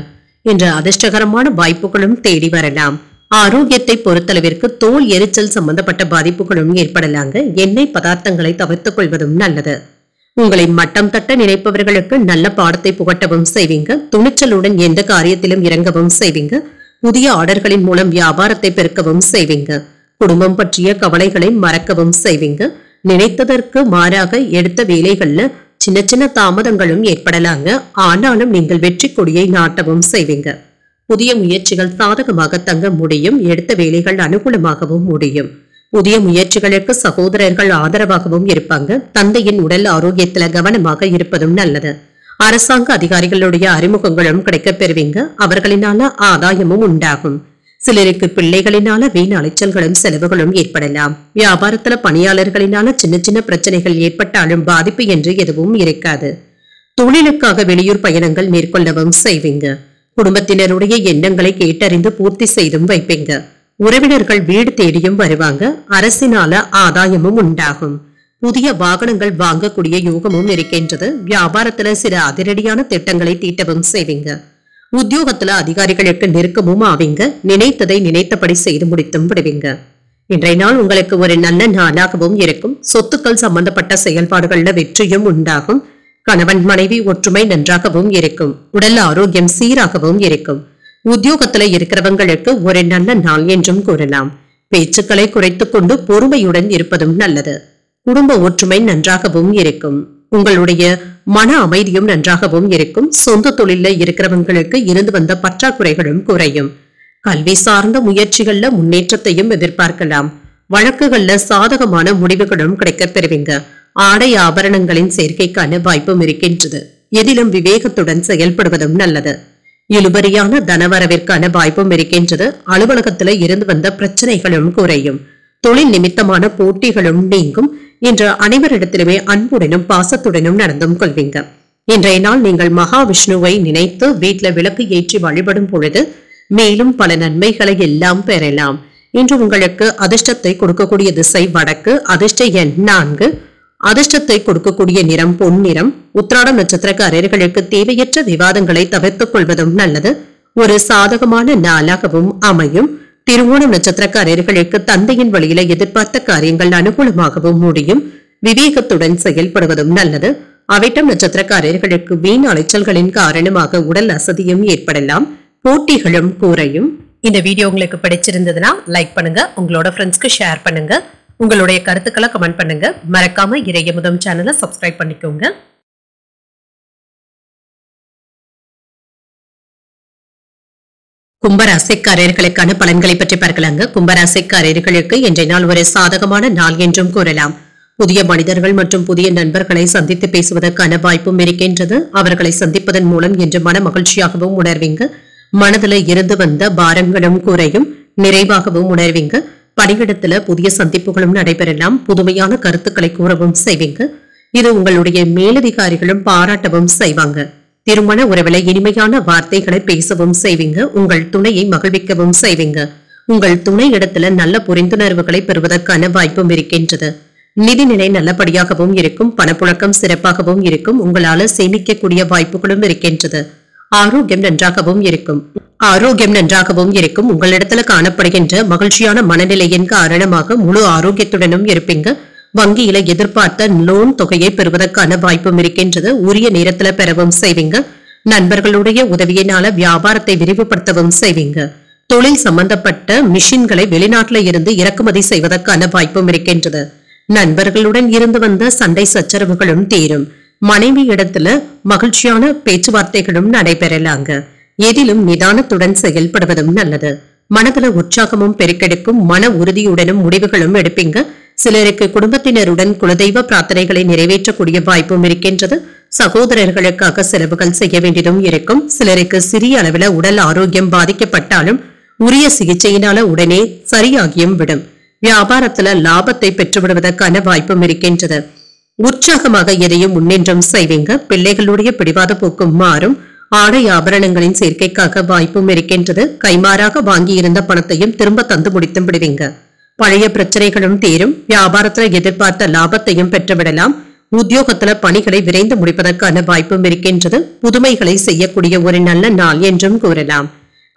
[SPEAKER 1] என்ற அதிர்ஷ்டகரமான வாய்ப்புகளும் தேடி வரலாம். ஆரோக்கியத்தை பொறுத்தளவிற்கு தோல் எரிச்சல் சம்பந்தப்பட்ட பாதிப்புகளும் ஏற்படலாங்க. எண்ணெய் பதார்த்தங்களை தவிர்த்துக் கொள்வதும் நல்லது. உங்களை மட்டம் தட்ட நினைப்பவர்களுக்கு நல்ல பாடத்தை புகட்டவும் செய்வீங்க. துணிச்சலுடன் எந்த காரியத்திலும் இறங்கவும் செய்வீங்க. புதிய ஆர்டர்களின் மூலம் வியாபாரத்தை பெருக்கவும் செய்வீங்க. குடும்பம் பற்றிய கவலைகளை மறக்கவும் செய்வீங்க. நினைத்ததற்கு மாறாக எடுத்த வேலைகள்ல சின்ன சின்ன தாமதங்களும் ஏற்படலாங்க. ஆனாலும் நீங்கள் வெற்றி கொடியை நாட்டவும் செய்வீங்க. புதிய முயற்சிகள் சாதகமாக தங்க முடியும். எடுத்த வேலைகள் அனுகூலமாகவும் முடியும். புதிய முயற்சிகளுக்கு சகோதரர்கள் ஆதரவாகவும் இருப்பாங்க. தந்தையின் உடல் ஆரோக்கியத்துல கவனமாக இருப்பதும் நல்லது. அரசாங்க அதிகாரிகளுடைய அறிமுகங்களும் கிடைக்கப் பெறுவீங்க. அவர்களினால ஆதாயமும் உண்டாகும். சிலருக்கு பிள்ளைகளினால வீண் அலைச்சல்களும் செலவுகளும் ஏற்படலாம். வியாபாரத்துல பணியாளர்களினால சின்ன சின்ன பிரச்சனைகள் ஏற்பட்டாலும் பாதிப்பு என்று எதுவும் இருக்காது. தொழிலுக்காக வெளியூர் பயணங்கள் மேற்கொள்ளவும் செய்வீங்க. குடும்பத்தினருடைய எண்ணங்களை கேட்டறிந்து பூர்த்தி செய்தும் வைப்பீங்க. உறவினர்கள் வீடு தேடியும் வருவாங்க. அரசினால ஆதாயமும் உண்டாகும். புதிய வாகனங்கள் வாங்கக்கூடிய யோகமும் இருக்கின்றது. வியாபாரத்துல சில அதிரடியான திட்டங்களை தீட்டவும் செய்வீங்க. உத்தியோகத்துல அதிகாரிகளுக்கு நெருக்கமும் ஆவீங்க. நினைத்ததை நினைத்தபடி செய்து முடித்தும் விடுவீங்க. இன்றைய நாள் உங்களுக்கு ஒரு நல்ல நாளாகவும் இருக்கும். சொத்துக்கள் சம்பந்தப்பட்ட செயல்பாடுகள்ல வெற்றியும் உண்டாகும். கணவன் மனைவி ஒற்றுமை நன்றாகவும் இருக்கும். உடல் ஆரோக்கியம் சீராகவும் இருக்கும். உத்தியோகத்துல இருக்கிறவங்களுக்கு ஒரு நல்ல நாள் என்றும் கூறலாம். பேச்சுக்களை குறைத்துக் கொண்டு பொறுமையுடன் இருப்பதும் நல்லது. குடும்ப ஒற்றுமை நன்றாகவும் இருக்கும். உங்களுடைய மன அமைதியும் நன்றாகவும் இருக்கும். சொந்த தொழில இருக்கிறவங்களுக்கு இருந்து வந்த பற்றாக்குறைகளும் குறையும். கல்வி சார்ந்த முயற்சிகள்ல முன்னேற்றத்தையும் எதிர்பார்க்கலாம். வழக்குகள்ல சாதகமான முடிவுகளும் கிடைக்கப் பெறுவீங்க. ஆடை ஆபரணங்களின் சேர்க்கைக்கான வாய்ப்பும் இருக்கின்றது. எதிலும் விவேகத்துடன் செயல்படுவதும் நல்லது. இழுபறியான தனவரவிற்கான வாய்ப்பும் இருக்கின்றது. அலுவலகத்துல இருந்து வந்த பிரச்சனைகளும் குறையும். தொழில் நிமித்தமான போட்டிகளும் நீங்கும். இன்று அனைவரிடத்திலுமே அன்புடனும் பாசத்துடனும் நடந்தும் கொள்வீங்க. இன்றைய நாள் நீங்கள் மகாவிஷ்ணுவை நினைத்து வீட்டுல விளக்கு ஏற்றி வழிபடும் பொழுது மேலும் பல நன்மைகளை எல்லாம் பெறலாம். இன்று உங்களுக்கு அதிர்ஷ்டத்தை கொடுக்கக்கூடிய திசை வடக்கு. அதிர்ஷ்ட எண் 4. அதிர்ஷ்டத்தை கொடுக்கக்கூடிய நிறம் பொன்னிறம். உத்திராடம் நட்சத்திரக்காரர்களுக்கு தேவையற்ற விவாதங்களை தவிர்த்துக் கொள்வதும் நல்லது. ஒரு சாதகமான நாளாகவும் அமையும். திருவோணம் நட்சத்திரக்காரர்களுக்கு தந்தையின் வழியில எதிர்பார்த்த காரியங்கள் அனுகூலமாகவும் முடியும். விவேகத்துடன் செயல்படுவதும் நல்லது. அவிட்டம் நட்சத்திரக்காரர்களுக்கு வீண் அலைச்சல்களின் காரணமாக உடல் அசதியும் ஏற்படலாம். போட்டிகளும் குறையும். இந்த வீடியோ உங்களுக்கு பிடிச்சிருந்ததுன்னா லைக் பண்ணுங்க. உங்களோட ஃப்ரெண்ட்ஸ்க்கு ஷேர் பண்ணுங்க. உங்களுடைய கருத்துக்களை கமெண்ட் பண்ணுங்க. மறக்காம இறையமுதம் சேனலை சப்ஸ்கிரைப் பண்ணிக்கோங்க. கும்பராசிக்காரர்களுக்கான பலன்களை பற்றி பார்க்கலாங்க. கும்பராசிக்காரர்களுக்கு இன்றைய நாள் ஒரு சாதகமான நாள் என்றும் கூறலாம். புதிய மனிதர்கள் மற்றும் புதிய நண்பர்களை சந்தித்து பேசுவதற்கான வாய்ப்பும் இருக்கின்றது. அவர்களை சந்திப்பதன் மூலம் இன்று மன மகிழ்ச்சியாகவும் உணர்வீங்க. மனதில் இருந்து வந்த பாரங்களும் குறையும். நிறைவாகவும் உணர்வீங்க. பணியிடத்துல புதிய சந்திப்புகளும் நடைபெறலாம். புதுமையான கருத்துக்களை கூறவும் செய்வீங்க. இது உங்களுடைய மேலதிகாரிகளும் பாராட்டவும் செய்வாங்க. திருமண உறவுல இனிமையான வார்த்தைகளை பேசவும் செய்வீங்க. உங்கள் துணையை மகிழ்விக்கவும் செய்வீங்க. உங்கள் துணை இடத்துல நல்ல புரிந்துணர்வுகளை பெறுவதற்கான வாய்ப்பும் இருக்கின்றது. நிதிநிலை நல்லபடியாகவும் இருக்கும். பணப்புழக்கம் சிறப்பாகவும் இருக்கும். உங்களால சேமிக்கக்கூடிய வாய்ப்புகளும் இருக்கின்றது. ஆரோக்கியம் நன்றாகவும் இருக்கும். உங்களிடத்துல காணப்படுகின்ற மகிழ்ச்சியான மனநிலையின் காரணமாக முழு ஆரோக்கியத்துடனும் இருப்பீங்க. வங்கியில எதிர்பார்த்த லோன் தொகையை பெறுவதற்கான வாய்ப்பும் இருக்கின்றது. உரிய நேரத்துல பெறவும் செய்வீங்க. நண்பர்களுடைய உதவியினால வியாபாரத்தை விரிவுபடுத்தவும் செய்வீங்க. தொழில் சம்பந்தப்பட்ட மிஷின்களை வெளிநாட்டுல இருந்து இறக்குமதி செய்வதற்கான வாய்ப்பும் இருக்கின்றது. நண்பர்களுடன் இருந்து வந்த சண்டை சச்சரவுகளும் தீரும். மனைவி இடத்துல மகிழ்ச்சியான பேச்சுவார்த்தைகளும் நடைபெறலாங்க. எதிலும் நிதானத்துடன் செயல்படுவதும் நல்லது. மனதுல உற்சாகமும் பெருக்கெடுக்கும். மன உறுதியுடனும் முடிவுகளும் எடுப்பீங்க. சிலருக்கு குடும்பத்தினருடன் குலதெய்வ பிரார்த்தனைகளை நிறைவேற்றக்கூடிய வாய்ப்பும் இருக்கின்றது. சகோதரர்களுக்காக செலவுகள் செய்ய வேண்டியதும் இருக்கும். சிலருக்கு சிறிய அளவில் உடல் ஆரோக்கியம் பாதிக்கப்பட்டாலும் உரிய சிகிச்சையினால உடனே சரியாகியும் விடும். வியாபாரத்துல லாபத்தை பெற்றுவிடுவதற்கான வாய்ப்பும் இருக்கின்றது. உற்சாகமாக எதையும் முன்னேற்றம் செய்வீங்க. பிள்ளைகளுடைய பிடிவாத போக்கும் மாறும். ஆடை ஆபரணங்களின் சேர்க்கைக்காக வாய்ப்பும் இருக்கின்றது. கைமாறாக வாங்கியிருந்த பணத்தையும் திரும்ப தந்து முடித்தும் விடுவீங்க. பழைய பிரச்சனைகளும் தீரும். வியாபாரத்துல எதிர்பார்த்த லாபத்தையும் பெற்றுவிடலாம். உத்தியோகத்துல பணிகளை விரைந்து முடிப்பதற்கான வாய்ப்பும் இருக்கின்றது. புதுமைகளை செய்யக்கூடிய ஒரு நல்ல நாள் என்றும் கூறலாம்.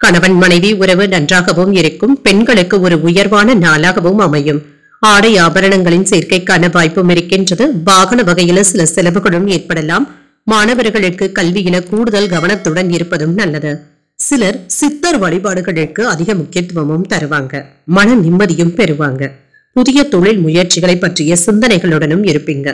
[SPEAKER 1] கணவன் மனைவி உறவு நன்றாகவும் இருக்கும். பெண்களுக்கு ஒரு உயர்வான நாளாகவும் அமையும். ஆடை ஆபரணங்களின் சேர்க்கைக்கான வாய்ப்பும் இருக்கின்றது. வாகன வகையில சில செலவுகளும் ஏற்படலாம். மாணவர்களுக்கு கல்வியில கூடுதல் கவனத்துடன் இருப்பதும் நல்லது. சிலர் சித்தர் வழிபாடுகளுக்கு அதிக முக்கியத்துவமும் தருவாங்க. மன நிம்மதியும் பெறுவாங்க. புதிய தொழில் முயற்சிகளை பற்றிய சிந்தனைகளுடனும் இருப்பீங்க.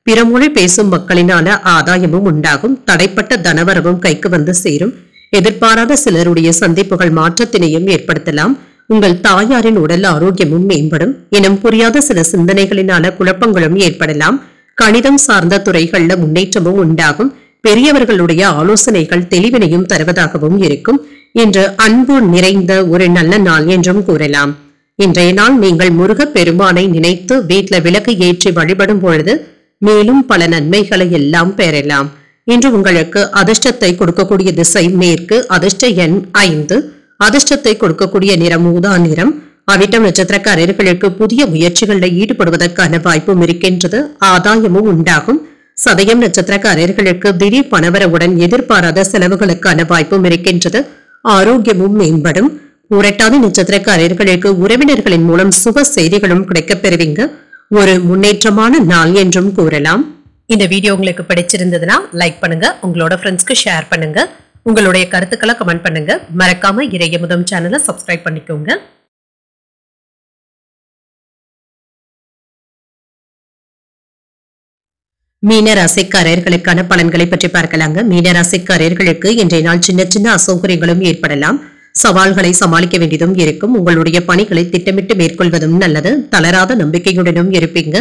[SPEAKER 1] பிற மொழி பேசும் மக்களினால ஆதாயமும் உண்டாகும். தடைப்பட்ட தனவரவும் கைக்கு வந்து சேரும். எதிர்பாராத சிலருடைய சந்திப்புகள் மாற்றத்தினையும் ஏற்படுத்தலாம். உங்கள் தாயாரின் உடல் ஆரோக்கியமும் மேம்படும். இனம் புரியாத சில சிந்தனைகளினால குழப்பங்களும் ஏற்படலாம். கணிதம் சார்ந்த துறைகள்ல முன்னேற்றமும் உண்டாகும். பெரியவர்களுடைய ஆலோசனைகள் தெளிவினையும் தருவதாகவும் இருக்கும். இன்று அன்பு நிறைந்த ஒரு நல்ல நாள் என்றும் கூறலாம். இன்றைய நாள் நீங்கள் முருக பெருமானை நினைத்து வீட்டில் விளக்கு ஏற்றி வழிபடும் பொழுது மேலும் பல நன்மைகளை எல்லாம் பெறலாம். இன்று உங்களுக்கு அதிர்ஷ்டத்தை கொடுக்கக்கூடிய திசை மேற்கு. அதிர்ஷ்ட எண் 5. அதிர்ஷ்டத்தை கொடுக்கக்கூடிய நிறம் ஊதா நிறம். அவிட்டம் நட்சத்திரக்காரர்களுக்கு புதிய முயற்சிகளில் ஈடுபடுவதற்கான வாய்ப்பும் இருக்கின்றது. ஆதாயமும் உண்டாகும். சதயம் நட்சத்திரக்காரர்களுக்கு திடீர் பணவரவுடன் எதிர்பாராத செலவுகளுக்கான வாய்ப்பும் இருக்கின்றது. ஆரோக்கியமும் மேம்படும். புரட்டாதி நட்சத்திரக்காரர்களுக்கு உறவினர்களின் மூலம் சுப செய்திகளும் கிடைக்கப் பெறுவீங்க. ஒரு முன்னேற்றமான நாள் என்றும் கூறலாம். இந்த வீடியோ உங்களுக்கு பிடிச்சிருந்ததுன்னா லைக் பண்ணுங்க, உங்களோட ஃப்ரெண்ட்ஸ்க்கு ஷேர் பண்ணுங்க, உங்களுடைய கருத்துக்களை கமெண்ட் பண்ணுங்க. மறக்காம இறையமுதம் சேனலை சப்ஸ்கிரைப் பண்ணிக்கோங்க. மீன ராசிக்காரர்களுக்கான பலன்களை பற்றி பார்க்கலாங்க. மீன ராசிக்காரர்களுக்கு இன்றைய நாள் சின்ன சின்ன அசௌகரியங்களும் ஏற்படலாம். சவால்களை சமாளிக்க வேண்டியதும் இருக்கும். உங்களுடைய பணிகளை திட்டமிட்டு மேற்கொள்வதும் நல்லது. தளராத நம்பிக்கையுடனும் இருப்பீங்க.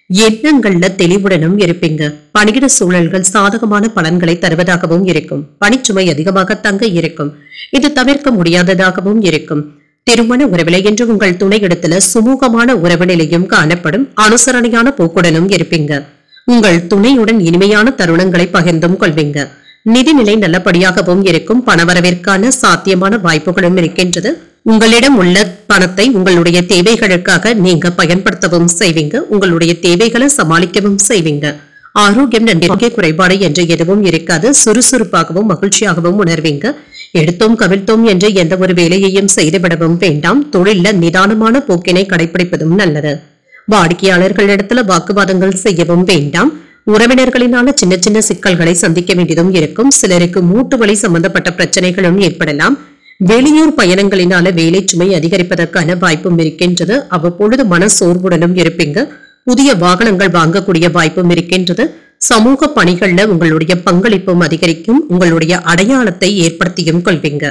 [SPEAKER 1] எண்ணங்கள்ல தெளிவுடனும் இருப்பீங்க. பணியிட சூழல்கள் சாதகமான பலன்களை தருவதாகவும் இருக்கும். பணிச்சுமை அதிகமாக தங்க இருக்கும். இது தவிர்க்க முடியாததாகவும் இருக்கும். திருமண உறவிலை என்று உங்கள் துணையிடத்துல சுமூகமான உறவு நிலையும் காணப்படும். அனுசரணையான போக்குடனும் இருப்பீங்க. உங்கள் துணையுடன் இனிமையான தருணங்களை பகிர்ந்தும் கொள்வீங்க. நிதிநிலை நல்லபடியாகவும் இருக்கும். பணவரவிற்கான சாத்தியமான வாய்ப்புகளும் இருக்கின்றது. உங்களிடம் உள்ள பணத்தை உங்களுடைய தேவைகளுக்காக நீங்க பயன்படுத்தவும் செய்வீங்க. உங்களுடைய தேவைகளை சமாளிக்கவும் செய்வீங்க. ஆரோக்கியம் நன்றிய குறைபாடு என்று எதுவும் இருக்காது. சுறுசுறுப்பாகவும் மகிழ்ச்சியாகவும் உணர்வீங்க. எடுத்தோம் கவிழ்த்தோம் என்று எந்த ஒரு வேலையையும் செய்துவிடவும் வேண்டாம். தொழில நிதானமான போக்கினை கடைபிடிப்பதும் நல்லது. வாடிக்கையாளர்களிடத்துல வாக்குவாதங்கள் செய்யவும் வேண்டாம். உறவினர்களினால சின்ன சின்ன சிக்கல்களை சந்திக்க வேண்டியதும் இருக்கும். சிலருக்கு மூட்டு வலி சம்பந்தப்பட்ட பிரச்சனைகளும் ஏற்படலாம். வெளியூர் பயணங்களினால வேலை சுமை அதிகரிப்பதற்கான வாய்ப்பும் இருக்கின்றது. அவ்வப்பொழுது மன சோர்வுடனும் இருப்பீங்க. புதிய வாகனங்கள் வாங்கக்கூடிய வாய்ப்பும் இருக்கின்றது. சமூக பணிகள்ல உங்களுடைய பங்களிப்பும் அதிகரிக்கும். உங்களுடைய அடையாளத்தை ஏற்படுத்தியும் கொள்வீங்க.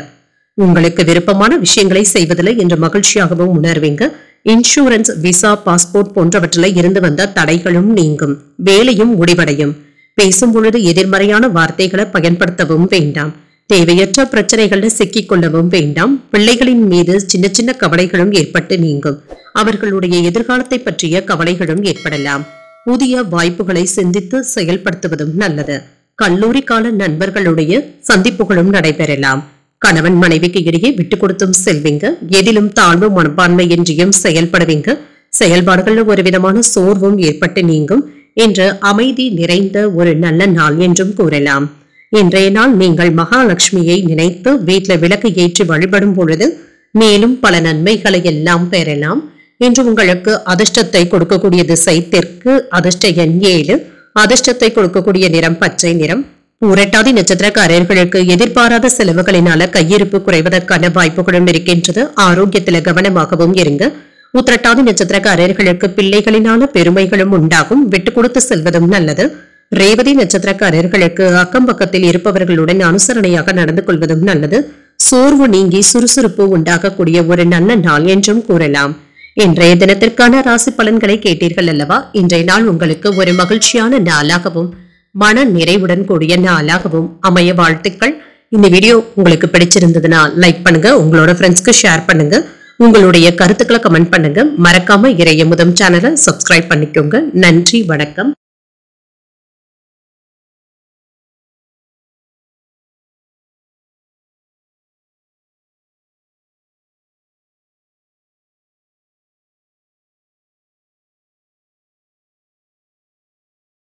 [SPEAKER 1] உங்களுக்கு விருப்பமான விஷயங்களை செய்வதில் இன்று மகிழ்ச்சியாகவும் உணர்வீங்க. இன்சூரன்ஸ், விசா, பாஸ்போர்ட் போன்றவற்றில் இருந்து வந்த தடைகளும் நீங்கும். வேலையும் முடிவடையும். பேசும் பொழுது எதிர்மறையான வார்த்தைகளை பயன்படுத்தவும் வேண்டாம். தேவையற்ற பிரச்சனைகளில் சிக்கிக் கொள்ளவும் வேண்டாம். பிள்ளைகளின் மீது சின்ன சின்ன கவலைகளும் ஏற்பட்டு நீங்கும். அவர்களுடைய எதிர்காலத்தை பற்றிய கவலைகளும் ஏற்படலாம். புதிய வாய்ப்புகளை சிந்தித்து செயல்படுத்துவதும் நல்லது. கல்லூரி கால நண்பர்களுடைய சந்திப்புகளும் நடைபெறலாம். கணவன் மனைவிக்கு இடையே விட்டு கொடுத்தும் செல்வீங்க. எதிலும் தாழ்வு மனப்பான்மை என்றியும் செயல்படுவீங்க. செயல்பாடுகள்ல ஒரு விதமான சோர்வும் ஏற்பட்டு நீங்கும். இன்று அமைதி நிறைந்த ஒரு நல்ல நாள் என்றும் கூறலாம். இன்றைய நாள் நீங்கள் மகாலட்சுமியை நினைத்து வீட்டுல விளக்கு ஏற்றி வழிபடும் பொழுது மேலும் பல நன்மைகளை எல்லாம் பெறலாம். இன்று உங்களுக்கு அதிர்ஷ்டத்தை கொடுக்கக்கூடிய திசை தெற்கு. அதிர்ஷ்ட எண் 7. அதிர்ஷ்டத்தை கொடுக்கக்கூடிய நிறம் பச்சை நிறம். புரட்டாதி நட்சத்திரக்காரர்களுக்கு எதிர்பாராத செலவுகளினால கையிருப்பு குறைவதற்கான வாய்ப்புகளும் இருக்கின்றது. ஆரோக்கியத்துல கவனமாகவும் இருங்க. உத்திரட்டாதி நட்சத்திரக்காரர்களுக்கு பிள்ளைகளினால பெருமைகளும் உண்டாகும். விட்டு கொடுத்து செல்வதும் நல்லது. ரேவதி நட்சத்திரக்காரர்களுக்கு அக்கம் பக்கத்தில் இருப்பவர்களுடன் அனுசரணையாக நடந்து கொள்வதும் நல்லது. சோர்வு நீங்கி சுறுசுறுப்பு உண்டாகக்கூடிய ஒரு நல்ல நாள் என்றும் கூறலாம். இன்றைய தினத்திற்கான ராசி பலன்களை கேட்டீர்கள் அல்லவா? இன்றைய நாள் உங்களுக்கு ஒரு மகிழ்ச்சியான நாளாகவும் மன நிறைவுடன் கூடிய நாளாகவும் அமைய வாழ்த்துக்கள். இந்த வீடியோ உங்களுக்கு பிடிச்சிருந்ததுன்னா லைக் பண்ணுங்க, உங்களோட ஃப்ரெண்ட்ஸ்க்கு ஷேர் பண்ணுங்க, உங்களுடைய கருத்துக்களை கமெண்ட் பண்ணுங்க. மறக்காம இறையமுதம் சேனலை சப்ஸ்கிரைப் பண்ணிக்கோங்க. நன்றி, வணக்கம்.